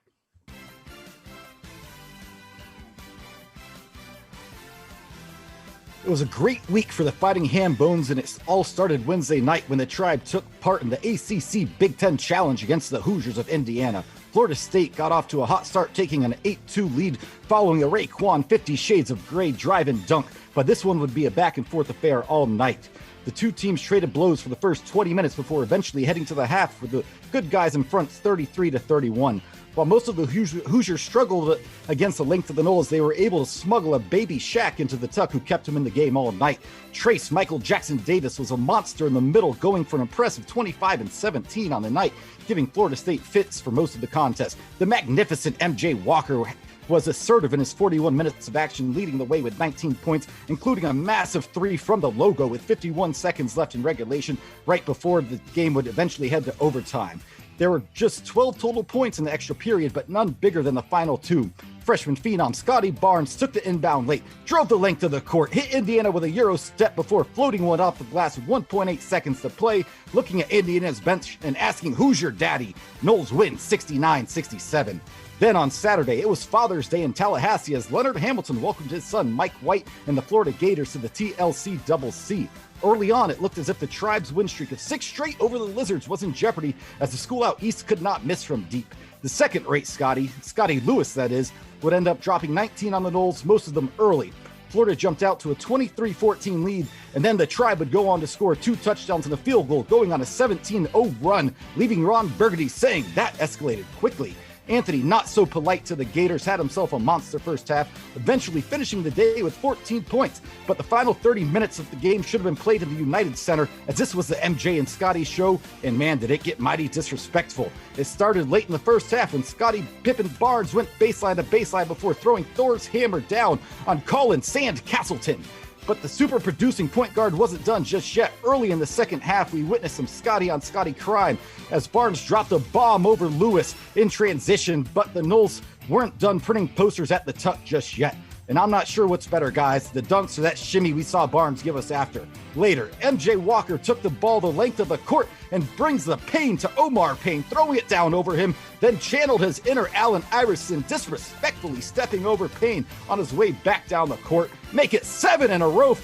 It was a great week for the Fighting Hambones, and it all started Wednesday night when the Tribe took part in the ACC Big Ten Challenge against the Hoosiers of Indiana. Florida State got off to a hot start, taking an 8-2 lead following a Raekwon 50 Shades of Grey drive-in dunk, but this one would be a back-and-forth affair all night. The two teams traded blows for the first 20 minutes before eventually heading to the half with the good guys in front 33-31. While most of the Hoosiers struggled against the length of the Noles, they were able to smuggle a baby Shaq into the tuck, who kept him in the game all night. Trace Michael Jackson Davis was a monster in the middle, going for an impressive 25 and 17 on the night, giving Florida State fits for most of the contest. The magnificent MJ Walker was assertive in his 41 minutes of action, leading the way with 19 points, including a massive three from the logo with 51 seconds left in regulation, right before the game would eventually head to overtime. There were just 12 total points in the extra period, but none bigger than the final two. Freshman phenom Scotty Barnes took the inbound late, drove the length of the court, hit Indiana with a Euro step before floating one off the glass with 1.8 seconds to play, looking at Indiana's bench and asking, "Who's your daddy?" Noles win 69-67. Then on Saturday, it was Father's Day in Tallahassee as Leonard Hamilton welcomed his son Mike White and the Florida Gators to the TLC-CC. Early on, it looked as if the Tribe's win streak of 6 straight over the Lizards was in jeopardy, as the school out east could not miss from deep. The second-rate Scotty Lewis that is, would end up dropping 19 on the Noles, most of them early. Florida jumped out to a 23-14 lead, and then the Tribe would go on to score 2 touchdowns and a field goal, going on a 17-0 run, leaving Ron Burgundy saying that escalated quickly. Anthony, not so polite to the Gators, had himself a monster first half, eventually finishing the day with 14 points. But the final 30 minutes of the game should have been played in the United Center, as this was the MJ and Scotty show, and man, did it get mighty disrespectful. It started late in the first half when Scotty Pippen Barnes went baseline to baseline before throwing Thor's hammer down on Colin Sand Castleton. But the super producing point guard wasn't done just yet. Early in the second half, we witnessed some Scotty on Scotty crime as Barnes dropped a bomb over Lewis in transition, but the Noles weren't done printing posters at the tuck just yet. And I'm not sure what's better, guys, the dunks or that shimmy we saw Barnes give us after. Later, MJ Walker took the ball the length of the court and brings the pain to Omar Payne, throwing it down over him, then channeled his inner Allen Iverson, disrespectfully stepping over Payne on his way back down the court. Make it 7 in a row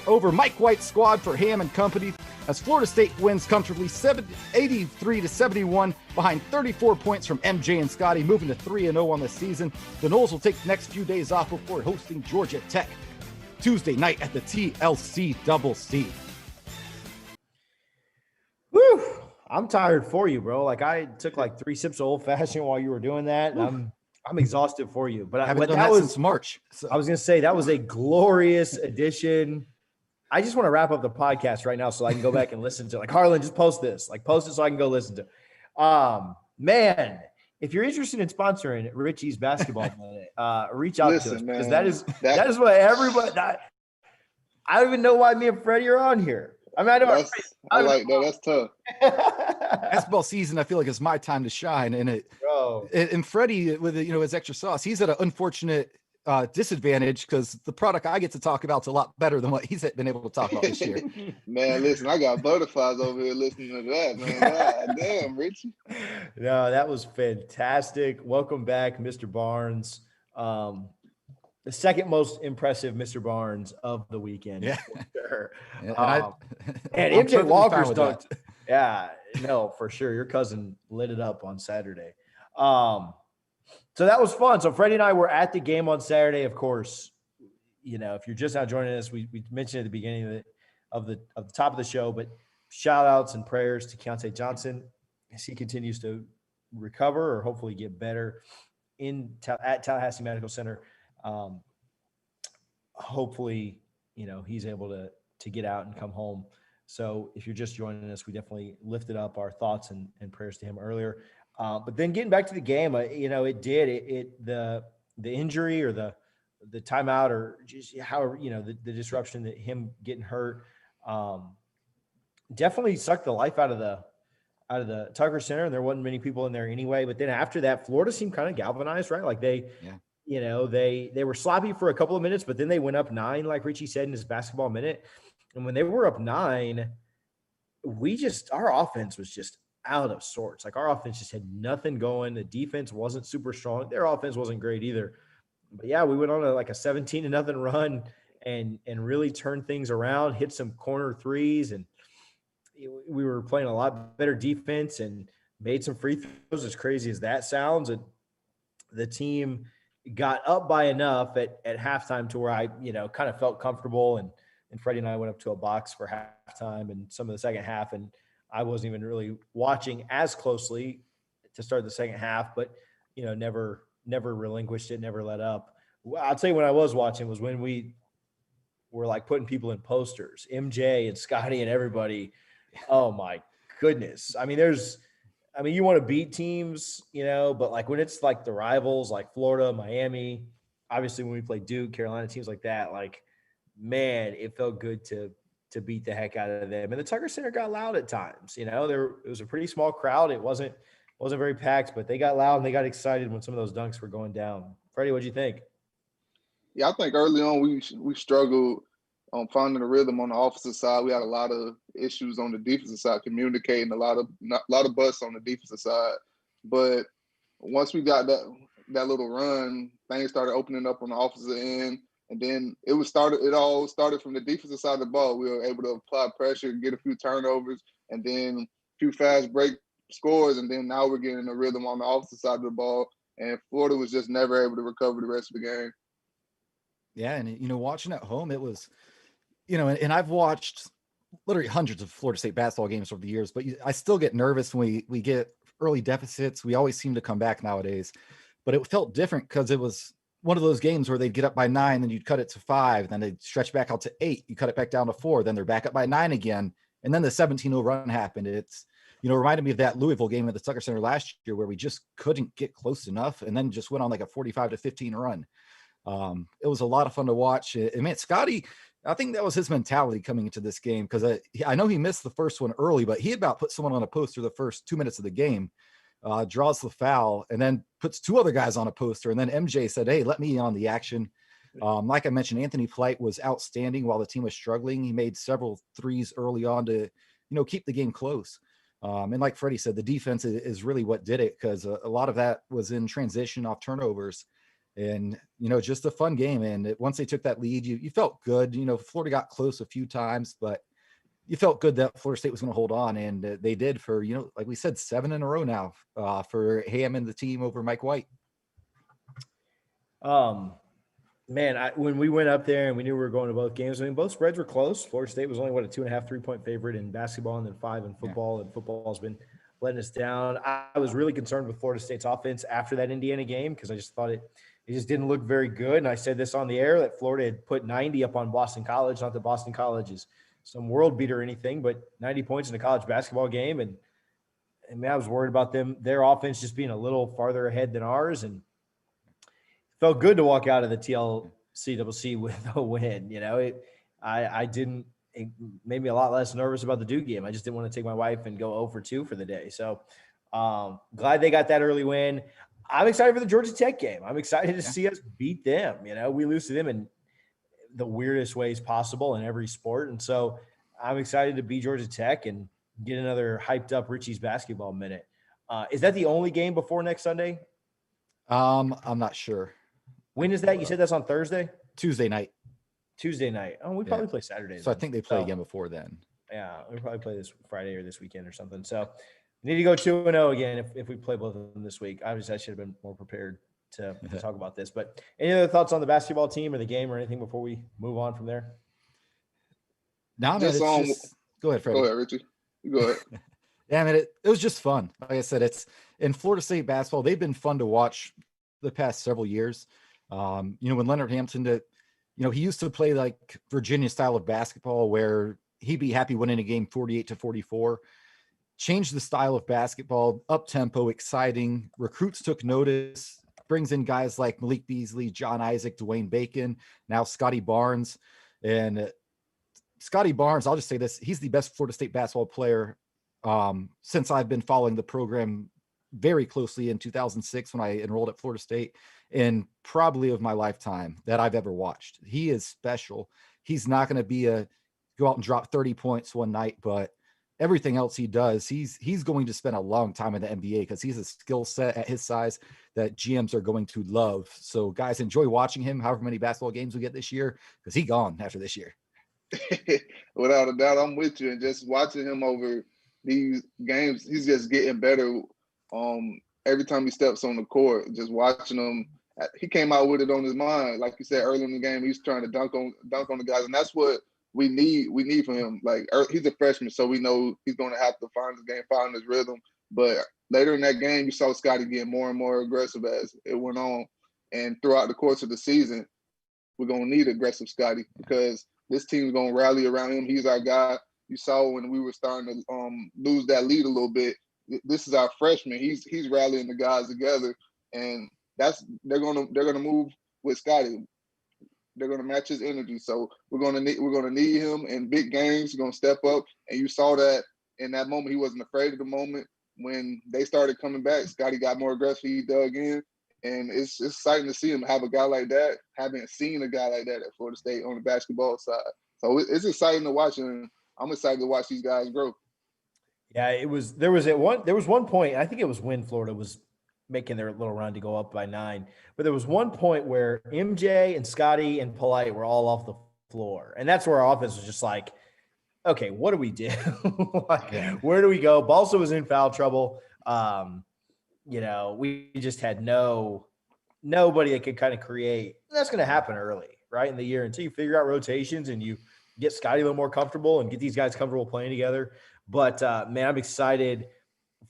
over Mike White's squad for Ham and company, as Florida State wins comfortably 83-71 behind 34 points from MJ and Scotty, moving to 3-0 on the season. The Noles will take the next few days off before hosting Georgia Tech Tuesday night at the TLC-CC. Woo! I'm tired for you, bro. Like I took like 3 sips of old fashioned while you were doing that, and I'm exhausted for you. But Haven't done that that was since March. So. I was gonna say that was a glorious addition. I just want to wrap up the podcast right now so I can go back and listen to it. Like Harlan, just post this. Like post it so I can go listen to it. Man, if you're interested in sponsoring Richie's basketball minute, reach out to us because that is what everybody. I don't even know why me and Freddie are on here. I mean, I like that. That's tough. Basketball season, I feel like it's my time to shine, and and Freddie with his extra sauce, he's at an unfortunate disadvantage because the product I get to talk about is a lot better than what he's been able to talk about this year. Man, listen, I got butterflies over here listening to that, man. God damn, Richie. No, that was fantastic. Welcome back, Mr. Barnes. The second most impressive Mr. Barnes of the weekend. Yeah. For sure. And MJ Walker's dunked. Yeah, no, for sure. Your cousin lit it up on Saturday. So that was fun. So Freddie and I were at the game on Saturday. Of course, if you're just now joining us, we mentioned at the beginning of the top of the show, but shout outs and prayers to Keontae Johnson as he continues to recover or hopefully get better at Tallahassee Medical Center. Hopefully, he's able to get out and come home. So if you're just joining us, we definitely lifted up our thoughts and prayers to him earlier. But then getting back to the game, the injury or the timeout or just however, the disruption that him getting hurt, definitely sucked the life out of the Tucker Center. And there wasn't many people in there anyway. But then after that, Florida seemed kind of galvanized, right? Like they were sloppy for a couple of minutes, but then they went up 9, like Richie said in his basketball minute. And when they were up 9, our offense was just out of sorts. Like our offense just had nothing going. The defense wasn't super strong. Their offense wasn't great either. But yeah, we went on a 17-0 run and really turned things around, hit some corner threes, and we were playing a lot better defense and made some free throws, as crazy as that sounds. And the team got up by enough at halftime to where I, kind of felt comfortable. And Freddie and I went up to a box for halftime and some of the second half. And I wasn't even really watching as closely to start the second half, but, never relinquished it, never let up. I'll tell you when I was watching was when we were putting people in posters, MJ and Scotty and everybody. Oh my goodness. I mean, you want to beat teams, but when it's the rivals, like Florida, Miami, obviously when we play Duke, Carolina, teams like that, man, it felt good to beat the heck out of them. And the Tucker Center got loud at times. It was a pretty small crowd. It wasn't very packed, but they got loud and they got excited when some of those dunks were going down. Freddie, what'd you think? Yeah, I think early on we struggled on finding the rhythm on the offensive side. We had a lot of issues on the defensive side, communicating, a lot of bust on the defensive side. But once we got that little run, things started opening up on the offensive end. And then it all started from the defensive side of the ball. We were able to apply pressure, get a few turnovers, and then a few fast break scores. And then now we're getting a rhythm on the offensive side of the ball. And Florida was just never able to recover the rest of the game. Yeah, and watching at home, it was, and I've watched literally hundreds of Florida State basketball games over the years, but I still get nervous when we get early deficits. We always seem to come back nowadays, but it felt different because it was one of those games where they'd get up by 9, then you'd cut it to 5, then they'd stretch back out to 8, you cut it back down to 4, then they're back up by 9 again, and then the 17-0 run happened. It's, reminded me of that Louisville game at the Tucker Center last year where we just couldn't get close enough and then just went on a 45-15 run. It was a lot of fun to watch. And man, Scotty, I think that was his mentality coming into this game because I know he missed the first one early, but he about put someone on a poster the first 2 minutes of the game, draws the foul, and then puts 2 other guys on a poster. And then MJ said, hey, let me on the action. Like I mentioned, Anthony Flight was outstanding while the team was struggling. He made several threes early on to, keep the game close. And like Freddie said, the defense is really what did it because a lot of that was in transition off turnovers. And, just a fun game. And once they took that lead, you felt good. Florida got close a few times, but you felt good that Florida State was going to hold on. And they did for, like we said, 7 in a row now for Ham and the team over Mike White. Man, when we went up there and we knew we were going to both games, I mean, both spreads were close. Florida State was only, a 2.5, 3-point favorite in basketball and then 5 in football, and football's been letting us down. I was really concerned with Florida State's offense after that Indiana game because I just thought it just didn't look very good. And I said this on the air that Florida had put 90 up on Boston College. Not that Boston College is some world beater or anything, but 90 points in a college basketball game. And I was worried about their offense just being a little farther ahead than ours. And felt good to walk out of the TLCCC with a win. It made me a lot less nervous about the Duke game. I just didn't want to take my wife and go 0 for 2 for the day. So glad they got that early win. I'm excited for the Georgia Tech game. I'm excited to see us beat them. We lose to them in the weirdest ways possible in every sport. And so I'm excited to beat Georgia Tech and get another hyped up Richie's basketball minute. Is that the only game before next Sunday? I'm not sure. When is that? You said that's on Thursday? Tuesday night. Oh, we probably play Saturday. So I think they play again before then. Yeah, we probably play this Friday or this weekend or something. So we need to go 2-0 again if we play both of them this week. Obviously, I should have been more prepared to talk about this. But any other thoughts on the basketball team or the game or anything before we move on from there? No, man, go ahead, Freddie. Go ahead, Richie. You go ahead. Yeah, man, it was just fun. Like I said, it's in Florida State basketball. They've been fun to watch the past several years. When Leonard Hampton he used to play like Virginia style of basketball where he'd be happy winning a game 48-44. Changed the style of basketball, up tempo, exciting. Recruits took notice, brings in guys like Malik Beasley, John Isaac, Dwayne Bacon, now Scotty Barnes. And Scotty Barnes, I'll just say this, he's the best Florida State basketball player since I've been following the program very closely in 2006 when I enrolled at Florida State, and probably of my lifetime that I've ever watched. He is special. He's not going to go out and drop 30 points one night, but everything else he does, he's going to spend a long time in the NBA because he's a skill set at his size that GMs are going to love. So guys, enjoy watching him, however many basketball games we get this year, because he's gone after this year. Without a doubt, I'm with you. And just watching him over these games, he's just getting better. Every time he steps on the court, just watching him, he came out with it on his mind. Like you said earlier in the game, he's trying to dunk on the guys, and that's what we need. We need from him. Like he's a freshman, so we know he's going to have to find his game, find his rhythm. But later in that game, you saw Scotty get more and more aggressive as it went on, and throughout the course of the season, we're going to need aggressive Scotty because this team's going to rally around him. He's our guy. You saw when we were starting to lose that lead a little bit. This is our freshman. He's rallying the guys together, and they're gonna move with Scotty. They're gonna match his energy. So we're gonna need him in big games. He's gonna step up, and you saw that in that moment. He wasn't afraid of the moment when they started coming back. Scotty got more aggressive. He dug in, and it's exciting to see him have a guy like that. Haven't seen a guy like that at Florida State on the basketball side. So it's exciting to watch, and I'm excited to watch these guys grow. Yeah, there was one point, I think it was when Florida was making their little run to go up by 9, but there was one point where MJ and Scotty and Polite were all off the floor. And that's where our offense was just like, okay, what do we do? Where do we go? Balsa was in foul trouble. We just had nobody that could kind of create. That's going to happen early, right, in the year until you figure out rotations and you get Scotty a little more comfortable and get these guys comfortable playing together. But, man, I'm excited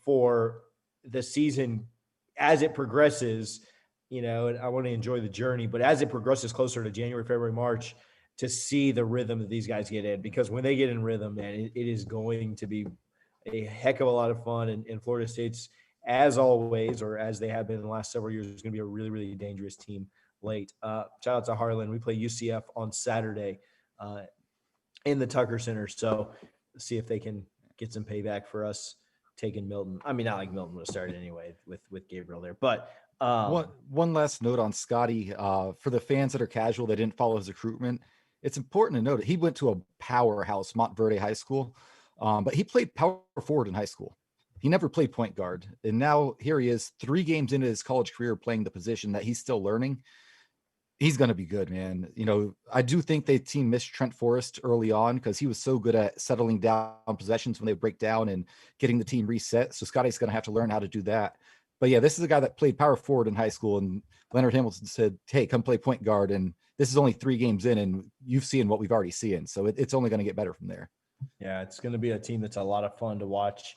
for the season as it progresses, and I want to enjoy the journey. But as it progresses closer to January, February, March, to see the rhythm that these guys get in. Because when they get in rhythm, man, it is going to be a heck of a lot of fun. And Florida State's, as always, or as they have been in the last several years, is going to be a really, really dangerous team late. Shout out to Harlan. We play UCF on Saturday in the Tucker Center. So see if they can get some payback for us taking Milton. I mean, not like Milton would have started anyway with Gabriel there. But one last note on Scotty, for the fans that are casual, that didn't follow his recruitment, it's important to note he went to a powerhouse, Montverde High School, but he played power forward in high school. He never played point guard. And now here he is 3 games into his college career playing the position that he's still learning. He's going to be good, man. I do think the team missed Trent Forrest early on because he was so good at settling down possessions when they break down and getting the team reset. So Scotty's going to have to learn how to do that. But yeah, this is a guy that played power forward in high school, and Leonard Hamilton said, "Hey, come play point guard." And this is only 3 games in, and you've seen what we've already seen, so it's only going to get better from there. Yeah, it's going to be a team that's a lot of fun to watch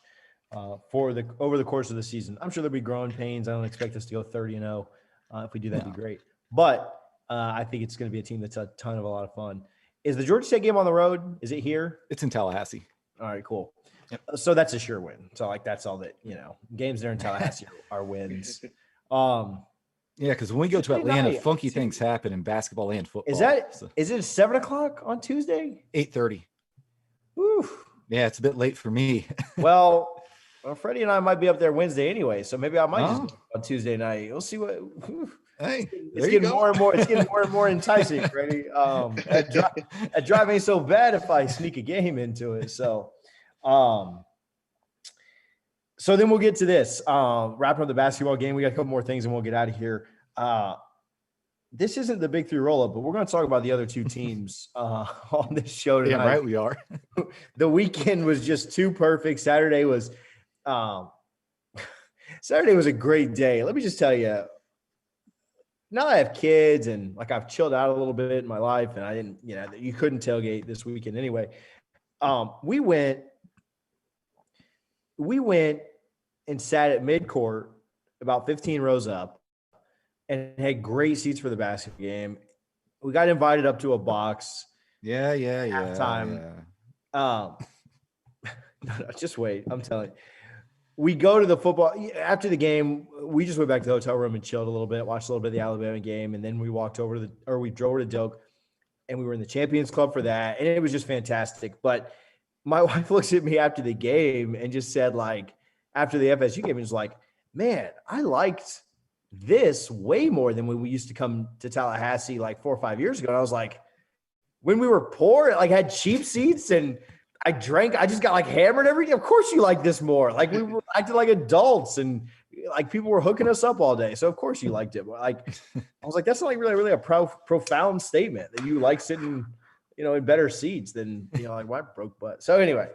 over the course of the season. I'm sure there'll be growing pains. I don't expect us to go 30-0. If we do, that'd be great. But I think it's going to be a team that's a ton of a lot of fun. Is the Georgia State game on the road? Is it here? It's in Tallahassee. All right, cool. Yep. So that's a sure win. So like that's all that, games there in Tallahassee are wins. Yeah, because when we go to Atlanta, night. funky things happen in basketball and football. Is it 7:00 on Tuesday? 8:30. Woo. Yeah, it's a bit late for me. Well, Freddie and I might be up there Wednesday anyway, so maybe I might just go on Tuesday night. We'll see what. Hey, It's getting more and more. It's getting more and more enticing, Freddie. That drive ain't so bad if I sneak a game into it. So, so then we'll get to this. Wrapping up the basketball game, we got a couple more things, and we'll get out of here. This isn't the Big 3 roll-up, but we're going to talk about the other 2 teams on this show tonight. Yeah, right, we are. The weekend was just too perfect. Saturday was a great day. Let me just tell you, now I have kids and like I've chilled out a little bit in my life, and I didn't, you couldn't tailgate this weekend anyway. We went and sat at midcourt about 15 rows up and had great seats for the basketball game. We got invited up to a box. Yeah. Halftime. No, just wait. I'm telling you. We go to the football after the game. We just went back to the hotel room and chilled a little bit, watched a little bit of the Alabama game, and then we walked over we drove over to Doak, and we were in the Champions Club for that, and it was just fantastic. But my wife looks at me after the game and just said, like, after the FSU game, was like, "Man, I liked this way more than when we used to come to Tallahassee like 4 or 5 years ago." And I was like, when we were poor, like had cheap seats and I just got like hammered every day. Of course you like this more. Like we were acting like adults and like people were hooking us up all day. So of course you liked it. Like I was like, that's not like really a profound statement that you like sitting, in better seats than, like my broke butt. So anyway,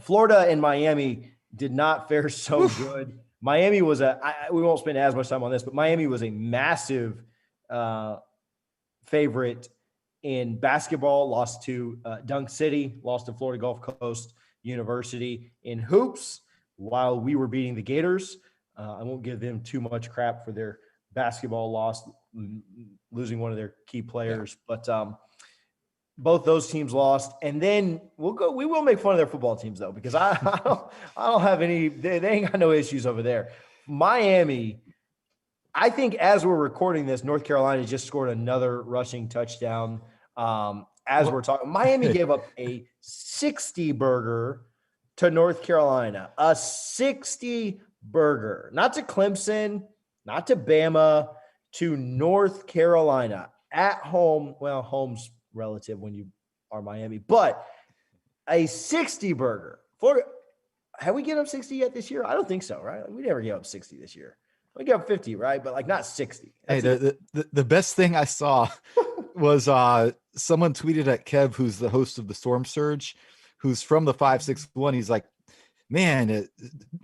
Florida and Miami did not fare so good. Miami was we won't spend as much time on this, but Miami was a massive favorite in basketball, lost to Dunk City, lost to Florida Gulf Coast University in hoops while we were beating the Gators. I won't give them too much crap for their basketball loss, losing one of their key players, but both those teams lost. And then we will make fun of their football teams though, because I don't have any, they ain't got no issues over there. Miami, I think as we're recording this, North Carolina just scored another rushing touchdown. As we're talking, Miami gave up a 60 burger to North Carolina, a 60 burger, not to Clemson, not to Bama, to North Carolina at home. Well, home's relative when you are Miami, but a 60 burger. Florida, have we given up 60 yet this year? I don't think so, right? We never gave up 60 this year. We gave up 50, right? But like not 60. Hey, the best thing I saw was someone tweeted at Kev, who's the host of the Storm Surge, who's from the 561. He's like, man,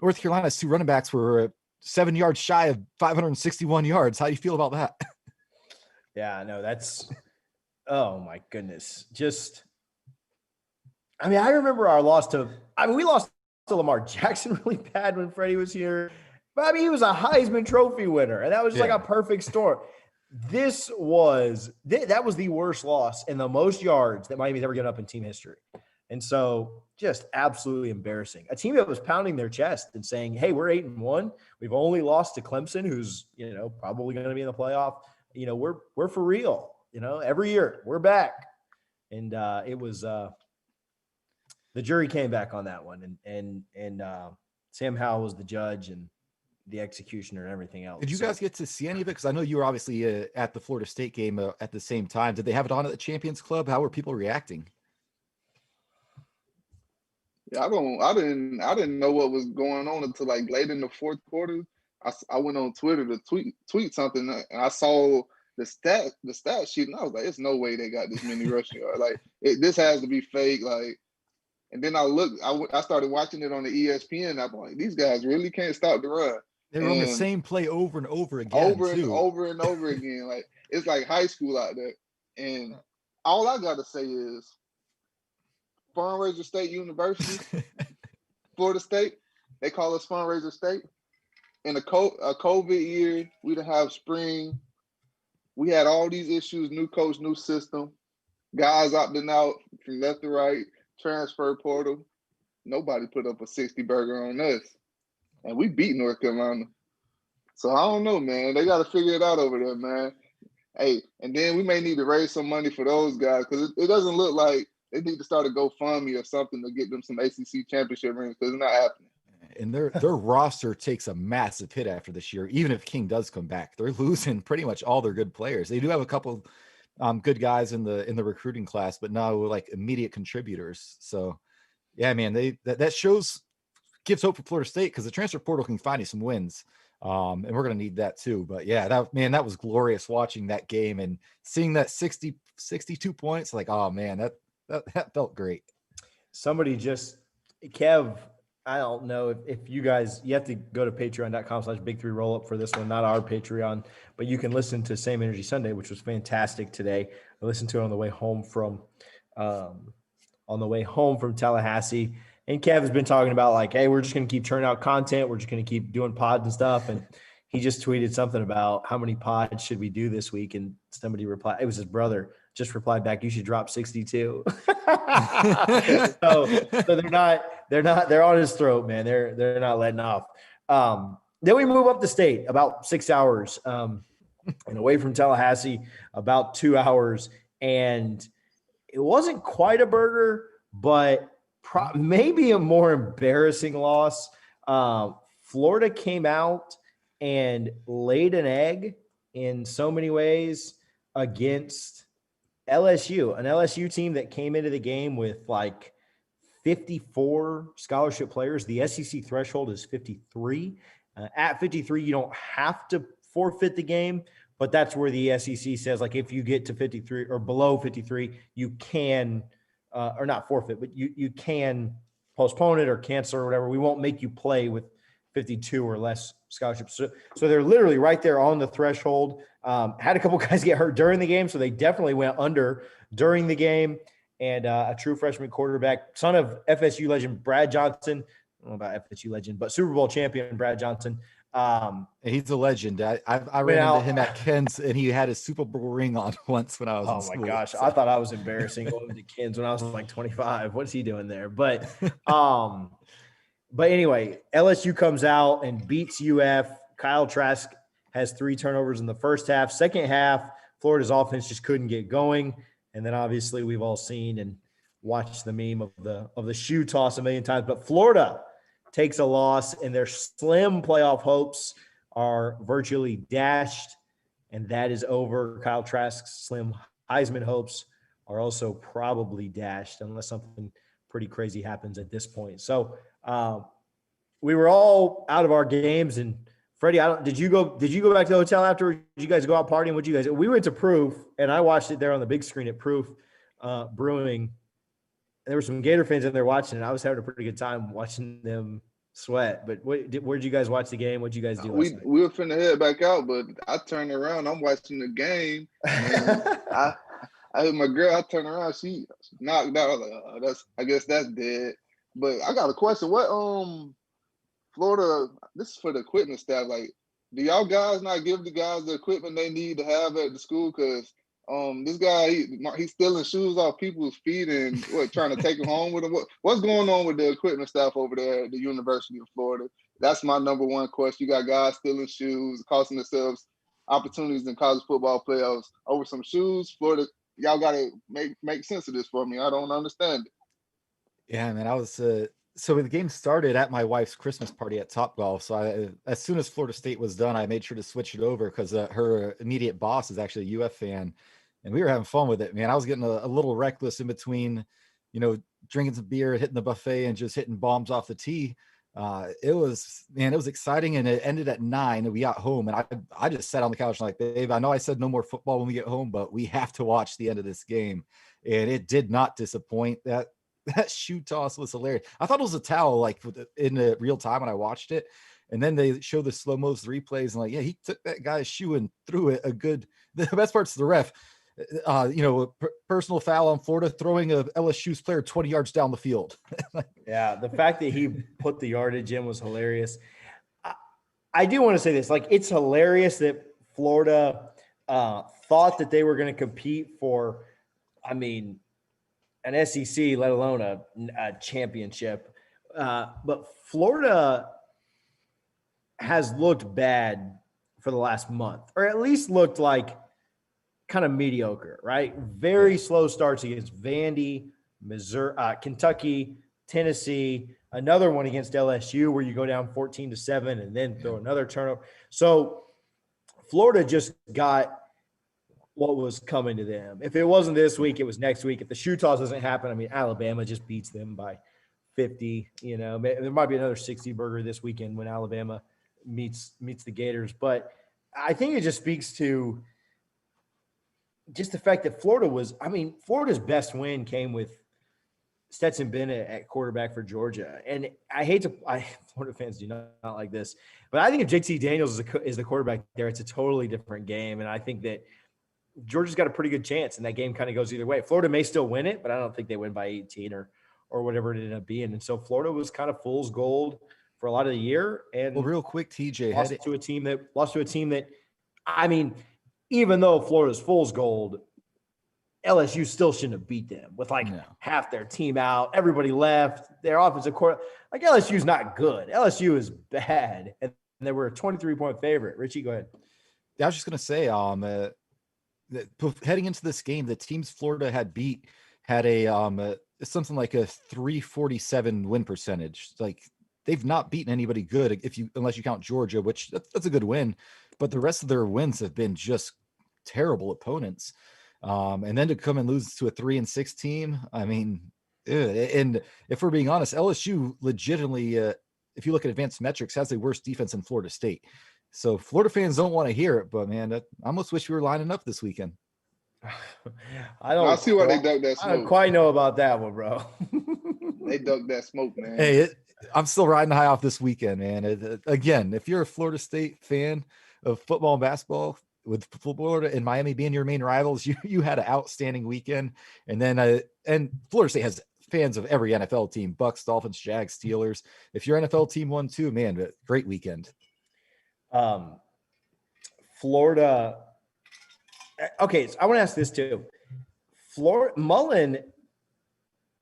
North Carolina's 2 running backs were 7 yards shy of 561 yards. How do you feel about that? Yeah, no, that's, oh my goodness. I remember our loss we lost to Lamar Jackson really bad when Freddie was here. But he was a Heisman Trophy winner, and that was just like a perfect storm. That was the worst loss and the most yards that Miami's ever given up in team history. And so just absolutely embarrassing. A team that was pounding their chest and saying, hey, we're 8-1. We've only lost to Clemson, who's, probably going to be in the playoff. We're for real, every year we're back. And it was the jury came back on that one. And Sam Howell was the judge and the executioner and everything else. Did you guys get to see any of it? Because I know you were obviously at the Florida State game at the same time. Did they have it on at the Champions Club? How were people reacting? Yeah, I didn't know what was going on until like late in the fourth quarter. I went on Twitter to tweet something, and I saw the stat sheet, and I was like, "There's no way they got this many rushing yards. Like this has to be fake." Like, And then I started watching it on the ESPN. I'm like, these guys really can't stop the run. They were on the same play over and over again. Over and over again. Like, it's like high school out there. And all I got to say is Fundraiser State University, Florida State, they call us Fundraiser State. In a COVID year, we didn't have spring. We had all these issues, new coach, new system, guys opting out from left to right, transfer portal. Nobody put up a 60 burger on us. And we beat North Carolina. So I don't know, man. They got to figure it out over there, man. Hey, and then we may need to raise some money for those guys because it doesn't look like they need to start a GoFundMe or something to get them some ACC championship rings because it's not happening. And their roster takes a massive hit after this year. Even if King does come back, they're losing pretty much all their good players. They do have a couple good guys in the recruiting class, but no like immediate contributors. So yeah, man, that gives hope for Florida State because the transfer portal can find you some wins. And we're going to need that too. But yeah, that was glorious watching that game and seeing that 62 points. Like, oh man, that felt great. Somebody Kev, I don't know if you guys, you have to go to patreon.com/big3rollup for this one, not our Patreon, but you can listen to Same Energy Sunday, which was fantastic today. I listened to it on the way home from Tallahassee. And Kev has been talking about like, hey, we're just going to keep turning out content. We're just going to keep doing pods and stuff. And he just tweeted something about how many pods should we do this week. And somebody replied, it was his brother, just replied back, you should drop 62. so they're on his throat, man. They're not letting off. Then we move up the state about 6 hours and away from Tallahassee about 2 hours. And it wasn't quite a burger, but maybe a more embarrassing loss. Florida came out and laid an egg in so many ways against LSU, an LSU team that came into the game with like 54 scholarship players. The SEC threshold is 53. At 53, you don't have to forfeit the game, but that's where the SEC says, like, if you get to 53 or below 53, you can or not forfeit, but you can postpone it or cancel or whatever. We won't make you play with 52 or less scholarships. So they're literally right there on the threshold. Had a couple guys get hurt during the game, so they definitely went under during the game. And a true freshman quarterback, son of FSU legend Brad Johnson. I don't know about FSU legend, but Super Bowl champion Brad Johnson. He's a legend. I ran into him at Ken's, and he had his Super Bowl ring on once when I was in school. Oh my gosh, so. I thought I was embarrassing going to Ken's when I was like 25. What's he doing there? But anyway, LSU comes out and beats UF. Kyle Trask has 3 turnovers in the first half. Second half, Florida's offense just couldn't get going. And then obviously we've all seen and watched the meme of the shoe toss a million times. But Florida takes a loss, and their slim playoff hopes are virtually dashed, and that is over. Kyle Trask's slim Heisman hopes are also probably dashed unless something pretty crazy happens at this point. So we were all out of our games, and Freddie, did you go back to the hotel after? Did you guys go out partying? What'd you guys do? We went to Proof, and I watched it there on the big screen at Proof Brewing. There were some Gator fans in there watching it. I was having a pretty good time watching them sweat. But where did you guys watch the game? What did you guys do? We were finna head back out, but I turned around. I'm watching the game. I hit my girl. I turned around. She knocked out. I guess that's dead. But I got a question. What Florida? This is for the equipment staff. Like, do y'all guys not give the guys the equipment they need to have at the school? Because this guy, he's stealing shoes off people's feet and trying to take them home with him. What's going on with the equipment staff over there at the University of Florida? That's my number one question. You got guys stealing shoes, costing themselves opportunities in college football playoffs over some shoes. Florida, y'all got to make sense of this for me. I don't understand it. Yeah, man, I was so when the game started at my wife's Christmas party at Topgolf. So as soon as Florida State was done, I made sure to switch it over because her immediate boss is actually a UF fan. And we were having fun with it, man. I was getting a little reckless in between, drinking some beer, hitting the buffet, and just hitting bombs off the tee. It was exciting, and it ended at 9, and we got home, and I just sat on the couch and like, babe, I know I said no more football when we get home, but we have to watch the end of this game. And it did not disappoint. That that shoe toss was hilarious. I thought it was a towel, like in the real time when I watched it. And then they show the slow-mo's replays and like, yeah, he took that guy's shoe and threw it a good, the best part's the ref, personal foul on Florida, throwing a LSU's player 20 yards down the field. Yeah. The fact that he put the yardage in was hilarious. I do want to say this, like, it's hilarious that Florida thought that they were going to compete for, an SEC, let alone a championship. But Florida has looked bad for the last month, or at least looked like kind of mediocre, right? Very slow starts against Vandy, Missouri, Kentucky, Tennessee, another one against LSU where you go down 14-7 and then throw another turnover. So Florida just got what was coming to them. If it wasn't this week, it was next week. If the shoe toss doesn't happen, Alabama just beats them by 50. There might be another 60 burger this weekend when Alabama meets the Gators. But I think it just speaks to just the fact that Florida's best win came with Stetson Bennett at quarterback for Georgia. And Florida fans do not like this, but I think if JT Daniels is the quarterback there, it's a totally different game. And I think that Georgia's got a pretty good chance, and that game kind of goes either way. Florida may still win it, but I don't think they win by 18 or whatever it ended up being. And so Florida was kind of fool's gold for a lot of the year. And real quick, TJ lost to a team that, even though Florida's fool's gold, LSU still shouldn't have beat them with half their team out. Everybody left. Their offensive court. LSU's not good. LSU is bad. And they were a 23-point favorite. Richie, go ahead. I was just going to say, heading into this game, the teams Florida had beat had a something like a 347 win percentage. Like, they've not beaten anybody good unless you count Georgia, which that's a good win. But the rest of their wins have been just terrible opponents. And then to come and lose to a 3-6 team, and if we're being honest, LSU legitimately, if you look at advanced metrics, has the worst defense in Florida State. So Florida fans don't want to hear it, but man, I almost wish we were lining up this weekend. I see why they dug that smoke. I don't quite know about that one, bro. They dug that smoke, man. Hey, I'm still riding high off this weekend, man. Again, if you're a Florida State fan of football and basketball, with Florida and Miami being your main rivals, you had an outstanding weekend. And then and Florida State has fans of every NFL team: Bucks, Dolphins, Jags, Steelers. If your NFL team won too, man, great weekend. Florida. Okay, so I want to ask this too. Mullen,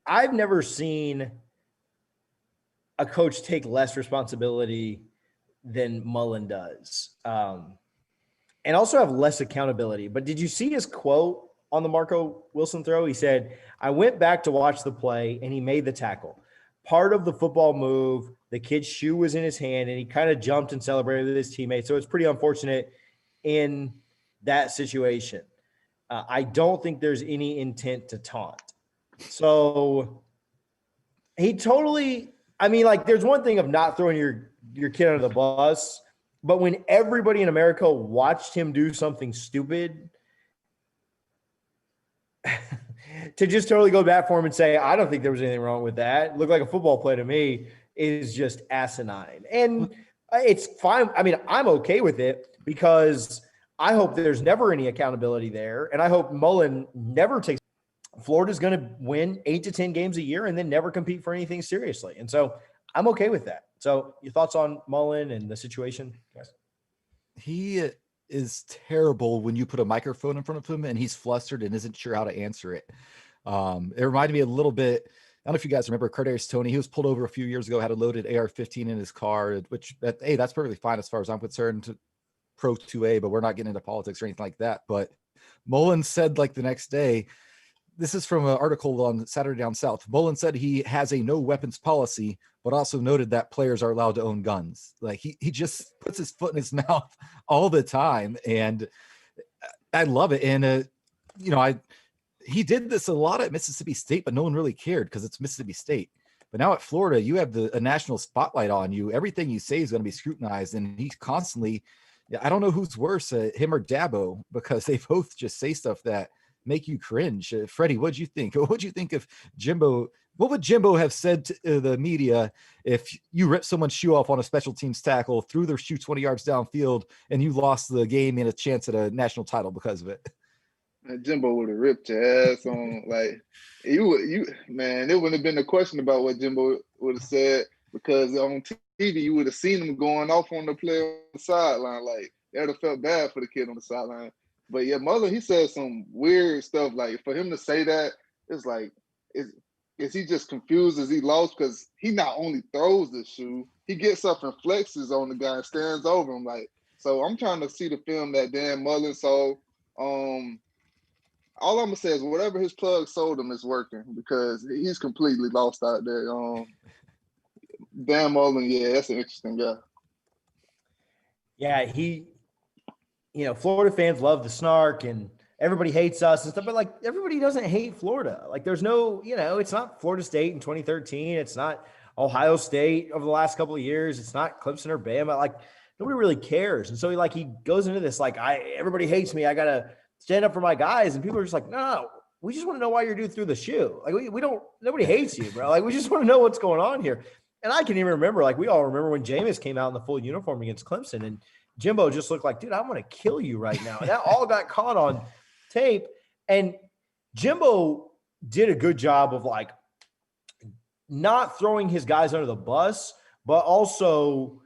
I've never seen a coach take less responsibility than Mullen does. And also have less accountability. But did you see his quote on the Marco Wilson throw? He said, "I went back to watch the play, and he made the tackle. Part of the football move, the kid's shoe was in his hand, and he kind of jumped and celebrated with his teammates. So it's pretty unfortunate in that situation. I don't think there's any intent to taunt." So he totally – there's one thing of not throwing your kid under the bus, but when everybody in America watched him do something stupid, to just totally go back for him and say, "I don't think there was anything wrong with that. It looked like a football play to me," is just asinine. And it's fine. I'm okay with it because I hope there's never any accountability there. And I hope Mullen never takes – Florida's going to win 8 to 10 games a year and then never compete for anything seriously. And so I'm okay with that. So your thoughts on Mullen and the situation, guys? He is terrible when you put a microphone in front of him and he's flustered and isn't sure how to answer it. It reminded me a little bit. I don't know if you guys remember Kadarius Toney. He was pulled over a few years ago, had a loaded AR-15 in his car, that's perfectly fine as far as I'm concerned. Pro 2A, but we're not getting into politics or anything like that. But Mullen said the next day, this is from an article on Saturday Down South. Mullen said he has a no weapons policy, but also noted that players are allowed to own guns. He just puts his foot in his mouth all the time. And I love it. And, he did this a lot at Mississippi State, but no one really cared because it's Mississippi State. But now at Florida, you have a national spotlight on you. Everything you say is going to be scrutinized. And he's constantly, I don't know who's worse, him or Dabo, because they both just say stuff that make you cringe. Freddie, what'd you think? What'd you think of Jimbo? What would Jimbo have said to the media if you ripped someone's shoe off on a special teams tackle, threw their shoe 20 yards downfield, and you lost the game and a chance at a national title because of it? Man, Jimbo would have ripped your ass on. Like, man, it wouldn't have been a question about what Jimbo would have said, because on TV, you would have seen him going off on the player on the sideline. Like, they would have felt bad for the kid on the sideline. But yeah, Mullen, he said some weird stuff. Like, for him to say that, it's like, is he just confused? Is he lost? Because he not only throws the shoe, he gets up and flexes on the guy and stands over him. Like, so I'm trying to see the film that Dan Mullen saw. All I'm gonna say is whatever his plug sold him is working, because he's completely lost out there. Dan Mullen, yeah, that's an interesting guy. Yeah, Florida fans love the snark and everybody hates us and stuff, but like everybody doesn't hate Florida. Like there's no, it's not Florida State in 2013. It's not Ohio State over the last couple of years. It's not Clemson or Bama. Like nobody really cares. And so he goes into this, like, everybody hates me. I got to stand up for my guys. And people are just like, no, we just want to know why you're dude through the shoe. Like nobody hates you, bro. Like we just want to know what's going on here. And I can even remember, like we all remember when Jameis came out in the full uniform against Clemson, and Jimbo just looked like, dude, I'm going to kill you right now. And that all got caught on tape. And Jimbo did a good job of like not throwing his guys under the bus, but also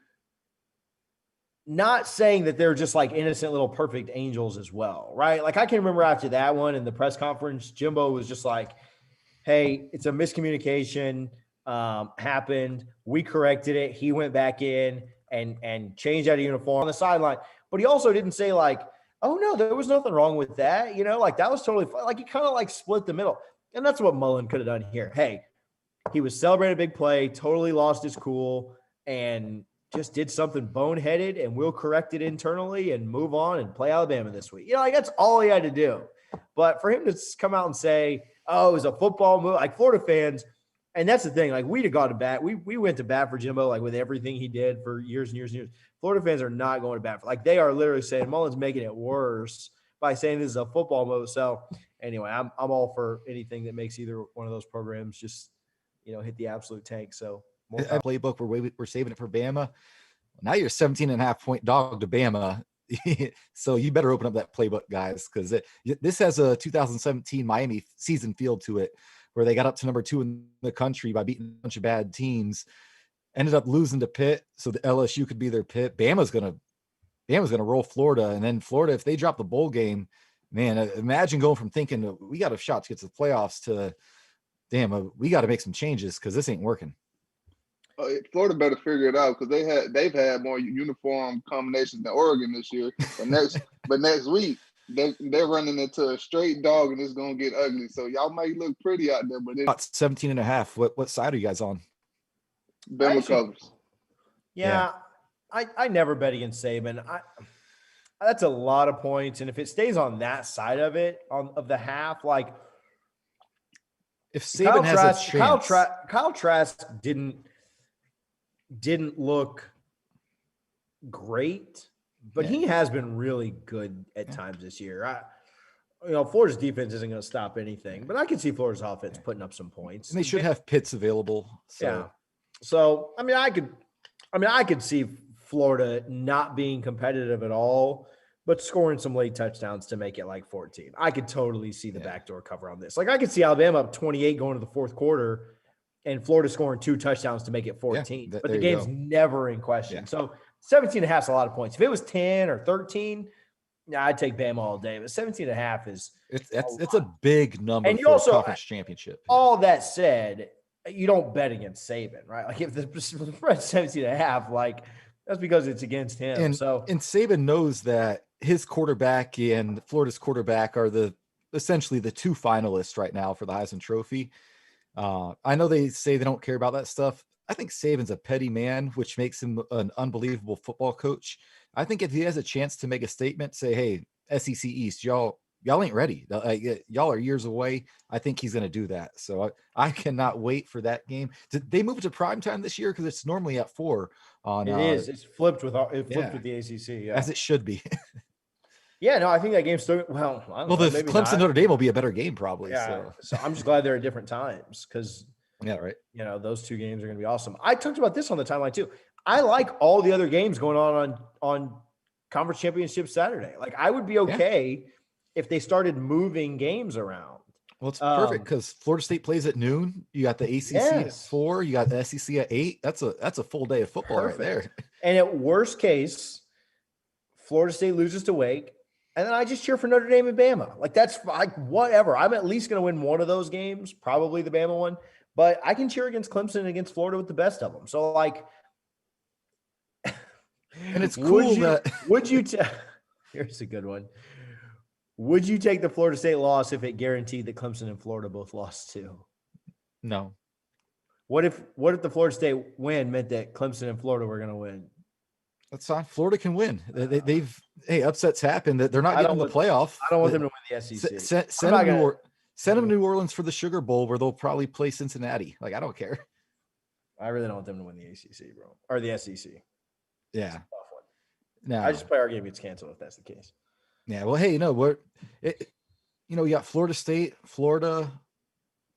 not saying that they're just like innocent little perfect angels as well, right? Like I can remember after that one in the press conference, Jimbo was just like, hey, it's a miscommunication, happened. We corrected it. He went back in and changed out of uniform on the sideline. But he also didn't say like, oh no, there was nothing wrong with that. Like that was totally fine. Like he kind of like split the middle. And that's what Mullen could have done here. Hey, he was celebrating a big play, totally lost his cool, and just did something boneheaded, and we'll correct it internally and move on and play Alabama this week. Like that's all he had to do. But for him to come out and say, oh, it was a football move, like Florida fans, and that's the thing, like we'd have gone to bat. We went to bat for Jimbo, like with everything he did for years and years and years. Florida fans are not going to bat for, like they are literally saying Mullen's making it worse by saying this is a football move. So anyway, I'm all for anything that makes either one of those programs just, hit the absolute tank. So playbook, we're saving it for Bama. Now you're 17.5 point dog to Bama. So you better open up that playbook, guys, because this has a 2017 Miami season feel to it, where they got up to number 2 in the country by beating a bunch of bad teams, ended up losing to Pitt, so the LSU could be their Pitt. Bama's gonna roll Florida, and then Florida, if they drop the bowl game, man, imagine going from thinking we got a shot to get to the playoffs to, damn, we got to make some changes because this ain't working. Florida better figure it out, because they've had more uniform combinations than Oregon this year. But next week they're running into a straight dog, and it's gonna get ugly. So y'all might look pretty out there, but it's 17.5. What side are you guys on? Bama colors. Yeah. I never bet against Saban. That's a lot of points, and if it stays on that side of it, of the half, like if Saban has a chance, Kyle Trask didn't look great, but he has been really good at times this year. Florida's defense isn't going to stop anything, but I can see Florida's offense putting up some points. And they should have Pitts available. So. Yeah. So, I could see Florida not being competitive at all, but scoring some late touchdowns to make it like 14. I could totally see the backdoor cover on this. Like I could see Alabama up 28 going to the fourth quarter and Florida scoring 2 touchdowns to make it 14. But the game's never in question. Yeah. So 17.5 is a lot of points. If it was 10 or 13, I'd take Bama all day. But 17.5 is it's a big number and for also, a conference championship. All that said, you don't bet against Saban, right? Like if the spread's 17.5, like that's because it's against him. And Saban knows that his quarterback and Florida's quarterback are essentially the 2 finalists right now for the Heisman Trophy. I know they say they don't care about that stuff. I think Saban's a petty man, which makes him an unbelievable football coach. I think if he has a chance to make a statement, say, hey, SEC East, y'all ain't ready. Y'all are years away. I think he's going to do that. So I cannot wait for that game. Did they move it to primetime this year? Because it's normally at 4 on. It is. It's flipped with the ACC. Yeah. As it should be. Yeah, no, I think that game's still well. I don't Well, know, the maybe Clemson not. Notre Dame will be a better game probably. Yeah, so I'm just glad they're at different times because Yeah, right. those two games are going to be awesome. I talked about this on the timeline too. I like all the other games going on conference championship Saturday. Like I would be okay if they started moving games around. Well, it's perfect because Florida State plays at noon. You got the ACC at 4. You got the SEC at 8. That's a full day of football right there. And at worst case, Florida State loses to Wake, and then I just cheer for Notre Dame and Bama. Like that's like whatever. I'm at least going to win one of those games, probably the Bama one. But I can cheer against Clemson and against Florida with the best of them. So like, and it's cool here's a good one. Would you take the Florida State loss if it guaranteed that Clemson and Florida both lost too? No. What if the Florida State win meant that Clemson and Florida were going to win? That's fine. Florida can win. They've upsets happen. That they're not getting the playoff. I don't want them to win the SEC. Send them to New Orleans for the Sugar Bowl where they'll probably play Cincinnati. Like I don't care. I really don't want them to win the ACC, bro, or the SEC. Yeah. No, I just play our game gets canceled if that's the case. Yeah. Well, hey, you got Florida State, Florida.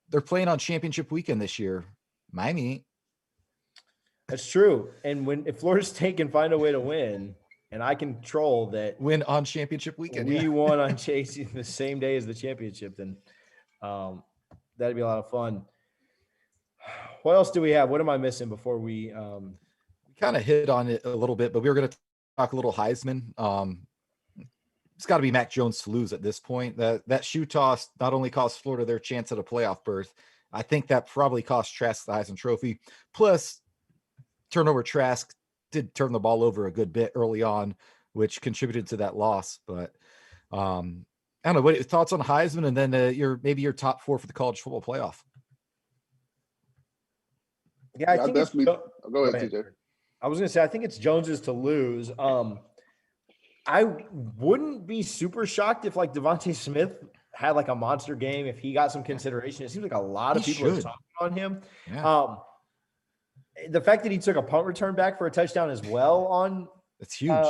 They're playing on championship weekend this year. Miami ain't. That's true. And if Florida State can find a way to win, and I can troll that win on championship weekend, we won on chasing the same day as the championship, then that'd be a lot of fun. What else do we have? What am I missing before we kind of hit on it a little bit, but we were going to talk a little Heisman. It's got to be Mac Jones to lose at this point. That shoe toss not only cost Florida their chance at a playoff berth, I think that probably cost Trask the Heisman Trophy. Plus, turnover Trask did turn the ball over a good bit early on, which contributed to that loss. But I don't know. What thoughts on Heisman, and then your top 4 for the college football playoff? Yeah, I think definitely. Go ahead, TJ. I was going to say I think it's Jones's to lose. I wouldn't be super shocked if like Devontae Smith had like a monster game if he got some consideration. It seems like a lot of people are talking on him. Yeah. The fact that he took a punt return back for a touchdown as well on that's huge.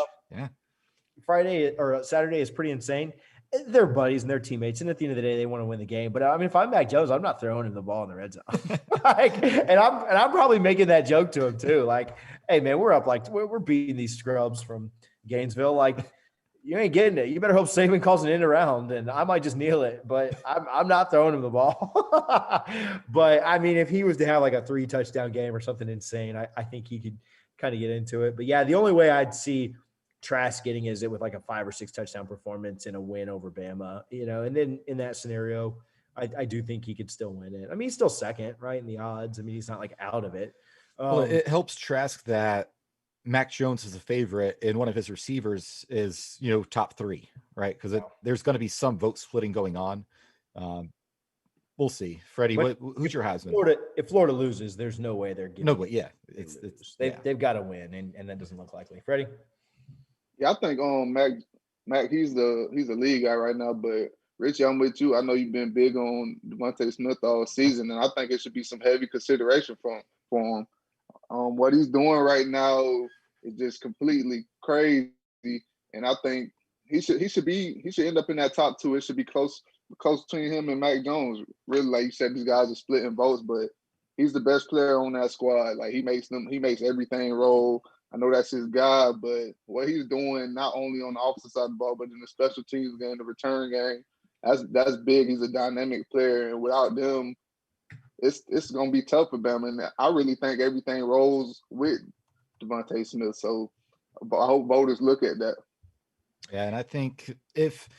Friday or Saturday is pretty insane. They're buddies and they're teammates, and at the end of the day, they want to win the game. But I mean, if I'm Mac Jones, I'm not throwing him the ball in the red zone. and I'm probably making that joke to him too. Like, hey man, we're up, like we're beating these scrubs from Gainesville. Like, you ain't getting it. You better hope Saban calls an end around, and I might just kneel it. But I'm not throwing him the ball. But I mean, if he was to have like a 3 touchdown game or something insane, I think he could kind of get into it. But yeah, the only way I'd see Trask getting is it with like a 5 or 6 touchdown performance and a win over Bama, and then in that scenario, I do think he could still win it. I mean, he's still second, right, in the odds. I mean, he's not like out of it. Well, it helps Trask that Mac Jones is a favorite and one of his receivers is, top 3, right? Because there's going to be some vote splitting going on. We'll see. Freddie, who's your Heisman? If Florida loses, there's no way they're getting. No, but yeah, they've got to win, and that doesn't look likely. Freddie? Yeah, I think Mac he's the lead guy right now, but Richie, I'm with you. I know you've been big on Devontae Smith all season, and I think it should be some heavy consideration for him. What he's doing right now is just completely crazy, and I think he should end up in that top 2. It should be close between him and Mac Jones. Really, like you said, these guys are splitting votes, but he's the best player on that squad. Like he makes everything roll. I know that's his guy, but what he's doing not only on the offensive side of the ball, but in the special teams game, the return game, that's big. He's a dynamic player, and without them, it's gonna be tough for Bama. And I really think everything rolls with Devontae Smith. So I hope voters look at that. Yeah, and I think if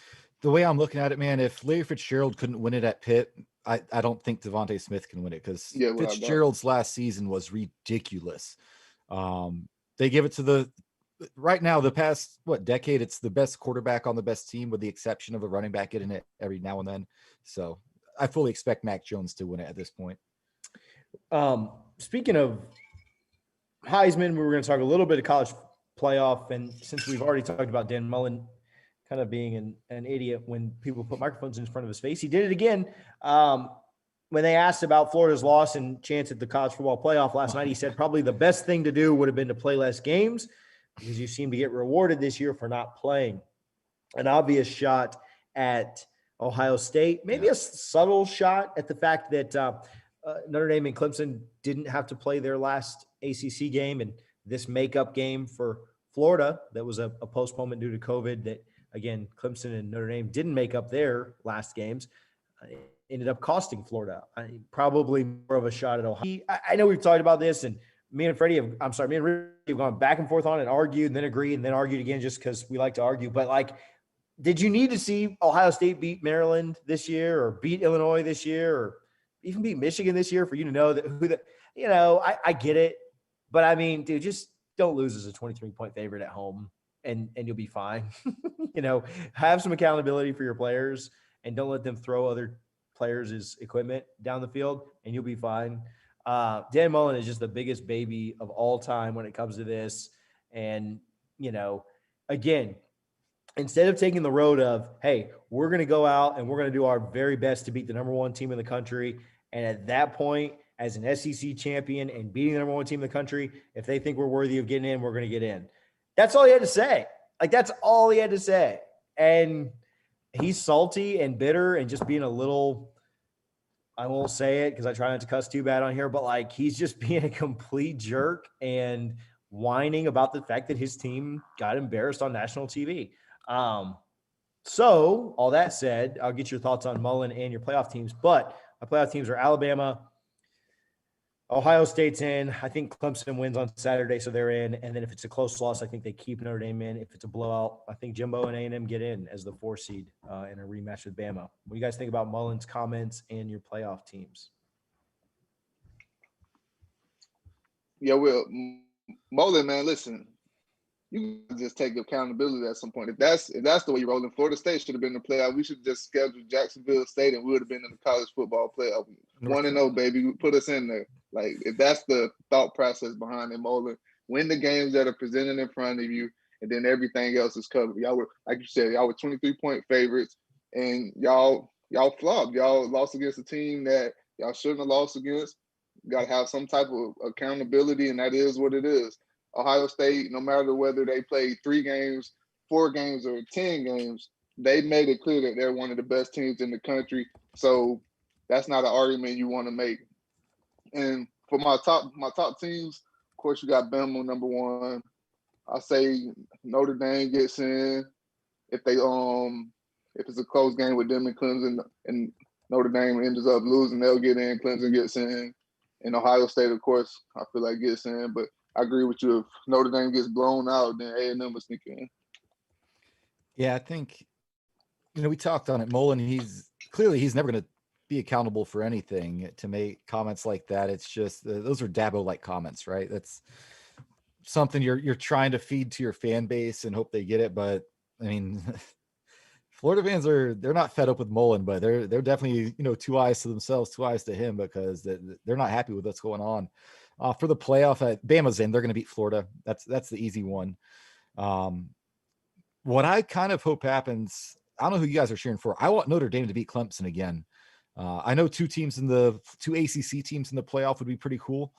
the way I'm looking at it, man, if Larry Fitzgerald couldn't win it at Pitt, I don't think Devontae Smith can win it because Fitzgerald's last season was ridiculous. They give it to right now, the past, decade, it's the best quarterback on the best team with the exception of a running back getting it every now and then. So I fully expect Mac Jones to win it at this point. Speaking of Heisman, we were going to talk a little bit of college playoff. And since we've already talked about Dan Mullen kind of being an idiot when people put microphones in front of his face, he did it again. When they asked about Florida's loss and chance at the college football playoff last night, he said probably the best thing to do would have been to play less games because you seem to get rewarded this year for not playing. an obvious shot at Ohio State, maybe a subtle shot at the fact that Notre Dame and Clemson didn't have to play their last ACC game, and this makeup game for Florida that was a postponement due to COVID that, again, Clemson and Notre Dame didn't make up their last games, ended up costing Florida. Probably more of a shot at Ohio. I know we've talked about this, and me and Ricky have gone back and forth on it and argued and then agreed and then argued again just because we like to argue. But, like, did you need to see Ohio State beat Maryland this year or beat Illinois this year or even beat Michigan this year for you to know that I get it. But, I mean, dude, just don't lose as a 23-point favorite at home and you'll be fine. Have some accountability for your players and don't let them throw other players' equipment down the field and you'll be fine. Dan Mullen is just the biggest baby of all time when it comes to this. And, again, instead of taking the road of, hey, we're going to go out and we're going to do our very best to beat the number one team in the country. And at that point, as an SEC champion and beating the number one team in the country, if they think we're worthy of getting in, we're going to get in. That's all he had to say. Like, that's all he had to say. And he's salty and bitter and just being a little, I won't say it because I try not to cuss too bad on here, but, like, he's just being a complete jerk and whining about the fact that his team got embarrassed on national TV. So all that said, I'll get your thoughts on Mullen and your playoff teams, but my playoff teams are Alabama, Ohio State's in. I think Clemson wins on Saturday, so they're in. And then if it's a close loss, I think they keep Notre Dame in. If it's a blowout, I think Jimbo and A&M get in as the 4 seed in a rematch with Bama. What do you guys think about Mullen's comments and your playoff teams? Yeah, well, Mullen, man, listen, you just take accountability at some point. If that's the way you're rolling, Florida State should have been in the playoff. We should just schedule Jacksonville State and we would have been in the college football playoff. 1-0, baby. Put us in there. Like, if that's the thought process behind it, Mullen, win the games that are presented in front of you, and then everything else is covered. Y'all were, like you said, y'all were 23-point favorites, and y'all flopped. Y'all lost against a team that y'all shouldn't have lost against. You got to have some type of accountability, and that is what it is. Ohio State, no matter whether they played 3 games, 4 games, or 10 games, they made it clear that they're one of the best teams in the country. So that's not an argument you want to make. And for my top teams, of course, you got Bama number 1. I say Notre Dame gets in. If it's a close game with them and Clemson and Notre Dame ends up losing, they'll get in. Clemson gets in. And Ohio State, of course, I feel like gets in. But I agree with you. If Notre Dame gets blown out, then A&M will sneak in. Yeah, I think, we talked on it. Mullen, he's never going to be accountable for anything to make comments like that. It's just those are Dabo-like comments, right? That's something you're trying to feed to your fan base and hope they get it. But I mean, Florida fans they're not fed up with Mullen, but they're definitely 2 eyes to themselves, 2 eyes to him, because they're not happy with what's going on. For the playoff, Bama's in. They're going to beat Florida. That's the easy one. What I kind of hope happens, I don't know who you guys are cheering for. I want Notre Dame to beat Clemson again. I know 2 ACC teams in the playoff would be pretty cool.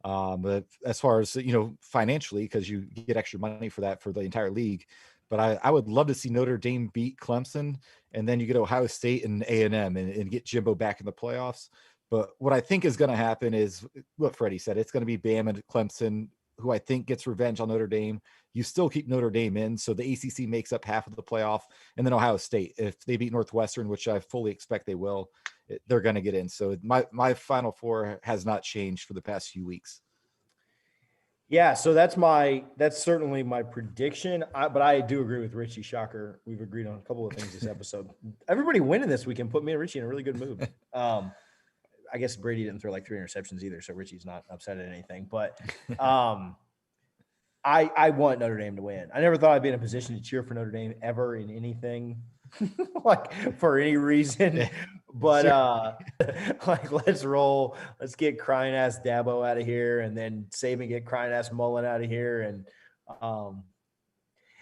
But as far as, financially, because you get extra money for that for the entire league. But I would love to see Notre Dame beat Clemson, and then you get Ohio State and A&M and get Jimbo back in the playoffs. But what I think is going to happen is what Freddie said. It's going to be Bama and Clemson, who I think gets revenge on Notre Dame. You still keep Notre Dame in, so the ACC makes up half of the playoff. And then Ohio State, if they beat Northwestern, which I fully expect they will, they're going to get in. So my Final Four has not changed for the past few weeks. Yeah, so that's certainly my prediction. But I do agree with Richie. Shocker, we've agreed on a couple of things this episode. Everybody winning this weekend put me and Richie in a really good mood. I guess Brady didn't throw like 3 interceptions either, so Richie's not upset at anything. But I want Notre Dame to win. I never thought I'd be in a position to cheer for Notre Dame ever in anything, like for any reason. But let's roll. Let's get crying ass Dabo out of here, and then Saban get crying ass Mullen out of here. And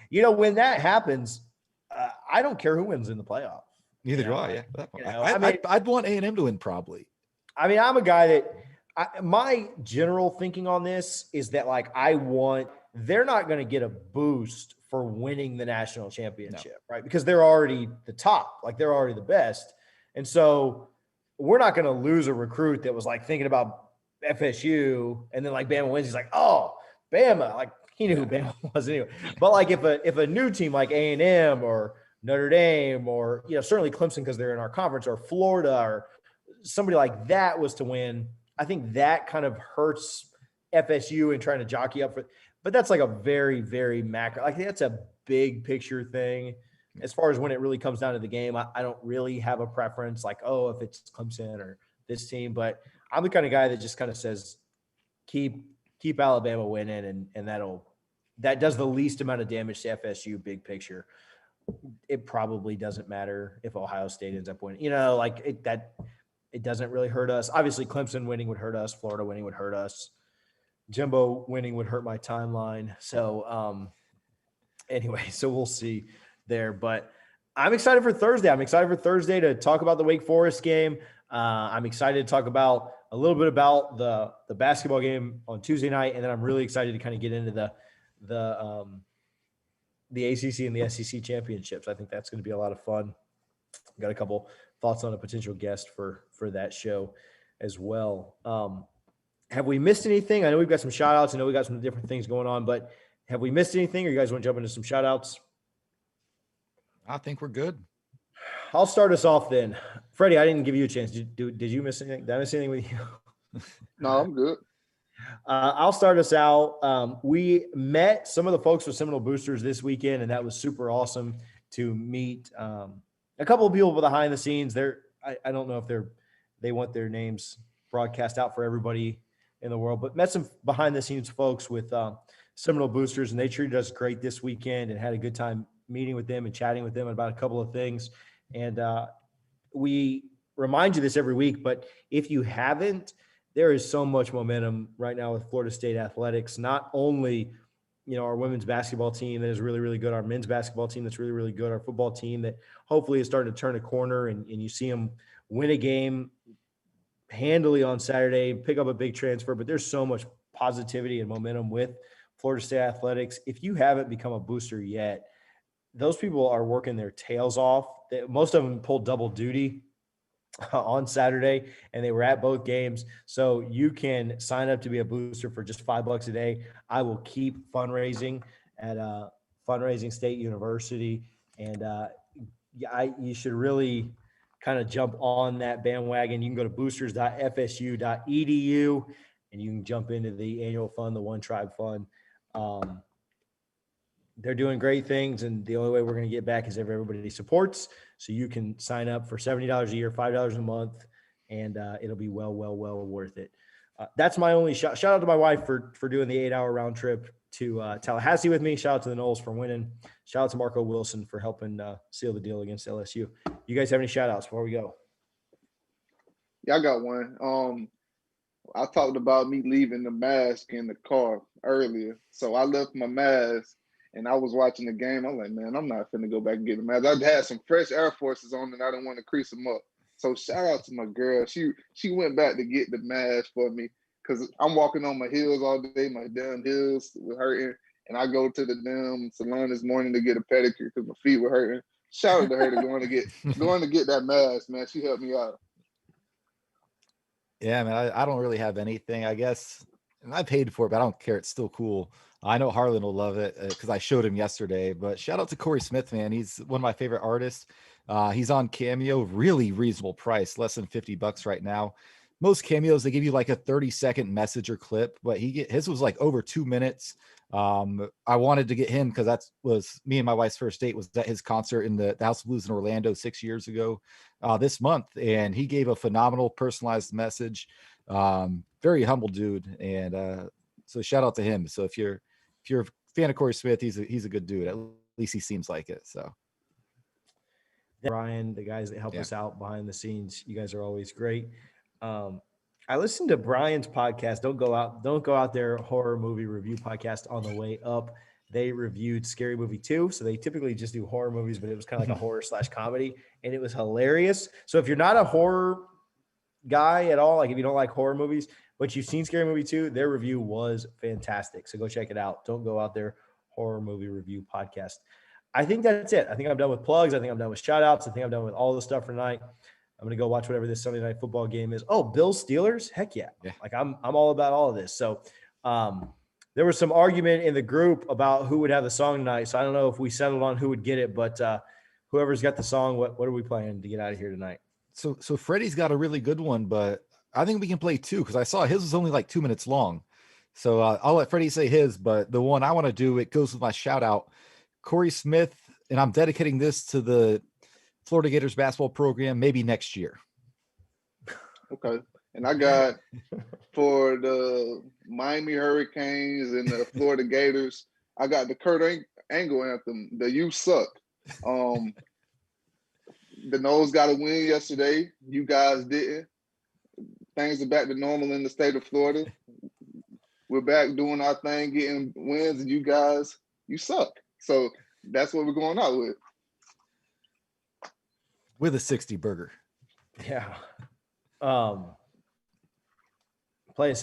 when that happens, I don't care who wins in the playoff. Neither do I. Yeah, I'd want A&M to win probably. I mean, I'm a guy that my general thinking on this is that they're not going to get a boost for winning the national championship, right? Because they're already the top, like they're already the best. And so we're not going to lose a recruit that was like thinking about FSU and then like Bama wins. He's like, oh, Bama, like he knew who Bama was anyway. But like if a new team like A&M or Notre Dame or, certainly Clemson, because they're in our conference, or Florida or somebody like that was to win, I think that kind of hurts FSU and trying to jockey up for, but that's like a very, very macro. Like that's a big picture thing. As far as when it really comes down to the game, I don't really have a preference like, oh, if it's Clemson or this team, but I'm the kind of guy that just kind of says, keep Alabama winning. And that does the least amount of damage to FSU big picture. It probably doesn't matter if Ohio State ends up winning, it doesn't really hurt us. Obviously Clemson winning would hurt us. Florida winning would hurt us. Jimbo winning would hurt my timeline. So anyway, so we'll see there, but I'm excited for Thursday. I'm excited for Thursday to talk about the Wake Forest game. I'm excited to talk about a little bit about the basketball game on Tuesday night. And then I'm really excited to kind of get into the ACC and the SEC championships. I think that's going to be a lot of fun. Got a couple thoughts on a potential guest for that show as well. Have we missed anything? I know we've got some shout outs. I know we got some different things going on, but have we missed anything, or you guys want to jump into some shout outs? I think we're good. I'll start us off then. Freddie, I didn't give you a chance. Did you miss anything? Did I miss anything with you? No, I'm good. I'll start us out. We met some of the folks with Seminole Boosters this weekend, and that was super awesome to meet a couple of people behind the scenes. I don't know if they want their names broadcast out for everybody in the world, but met some behind the scenes folks with Seminole Boosters, and they treated us great this weekend and had a good time meeting with them and chatting with them about a couple of things. And we remind you this every week, but if you haven't, there is so much momentum right now with Florida State athletics. Not only, our women's basketball team that is really, really good, our men's basketball team that's really, really good, our football team that hopefully is starting to turn a corner, and you see them win a game handily on Saturday, pick up a big transfer, but there's so much positivity and momentum with Florida State athletics. If you haven't become a booster yet, those people are working their tails off. Most of them pulled double duty on Saturday, and they were at both games. So you can sign up to be a booster for just $5 a day. I will keep fundraising at Fundraising State University, and you should really kind of jump on that bandwagon. You can go to boosters.fsu.edu, and you can jump into the annual fund, the One Tribe Fund. They're doing great things, and the only way we're going to get back is if everybody supports. So you can sign up for $70 a year, $5 a month, and it'll be well worth it. That's my only shout out to my wife for doing the 8-hour round trip to Tallahassee with me. Shout out to the Noles for winning. Shout out to Marco Wilson for helping seal the deal against LSU. You guys have any shout outs before we go? Yeah, I got one. I talked about me leaving the mask in the car earlier. So I left my mask and I was watching the game. I'm like, man, I'm not finna go back and get the mask. I had some fresh Air Forces on and I didn't want to crease them up. So shout out to my girl. She went back to get the mask for me because I'm walking on my heels all day. My damn heels were hurting. And I go to the damn salon this morning to get a pedicure because my feet were hurting. Shout out to her to going to get that mask, man. She helped me out. Yeah, man, I don't really have anything, I guess. And I paid for it, but I don't care. It's still cool. I know Harlan will love it because I showed him yesterday. But shout out to Corey Smith, man. He's one of my favorite artists. He's on Cameo, really reasonable price, less than $50 right now. Most Cameos, they give you like a 30-second message or clip, but his was like over 2 minutes. I wanted to get him because that was me and my wife's first date was at his concert in the House of Blues in Orlando 6 years ago this month. And he gave a phenomenal personalized message. Very humble dude. And so shout out to him. So if you're a fan of Corey Smith, he's a good dude. At least he seems like it. So Brian, the guys that help us out behind the scenes, you guys are always great. I listened to Brian's podcast. Don't go out there horror movie review podcast on the way up. They reviewed Scary Movie 2. So they typically just do horror movies, but it was kind of like a horror/comedy, and it was hilarious. So if you're not a horror guy at all, like if you don't like horror movies, but you've seen Scary Movie 2, their review was fantastic. So go check it out. Don't go out there horror movie review podcast. I think that's it. I think I'm done with plugs. I think I'm done with shout outs. I think I'm done with all the stuff for tonight. I'm going to go watch whatever this Sunday night football game is. Oh, Bills Steelers. Heck yeah. Like I'm all about all of this. So, there was some argument in the group about who would have the song tonight. So I don't know if we settled on who would get it, but whoever's got the song, what are we playing to get out of here tonight? So Freddie's got a really good one, but I think we can play two because I saw his was only like 2 minutes long. So I'll let Freddie say his, but the one I want to do, it goes with my shout out. Corey Smith, and I'm dedicating this to the Florida Gators basketball program maybe next year. Okay. And I got for the Miami Hurricanes and the Florida Gators, I got the Kurt Angle anthem, the You Suck. The Noles got a win yesterday. You guys didn't. Things are back to normal in the state of Florida. We're back doing our thing, getting wins, and you guys, you suck. So that's what we're going out with. With a 60 burger. Yeah. Play us out.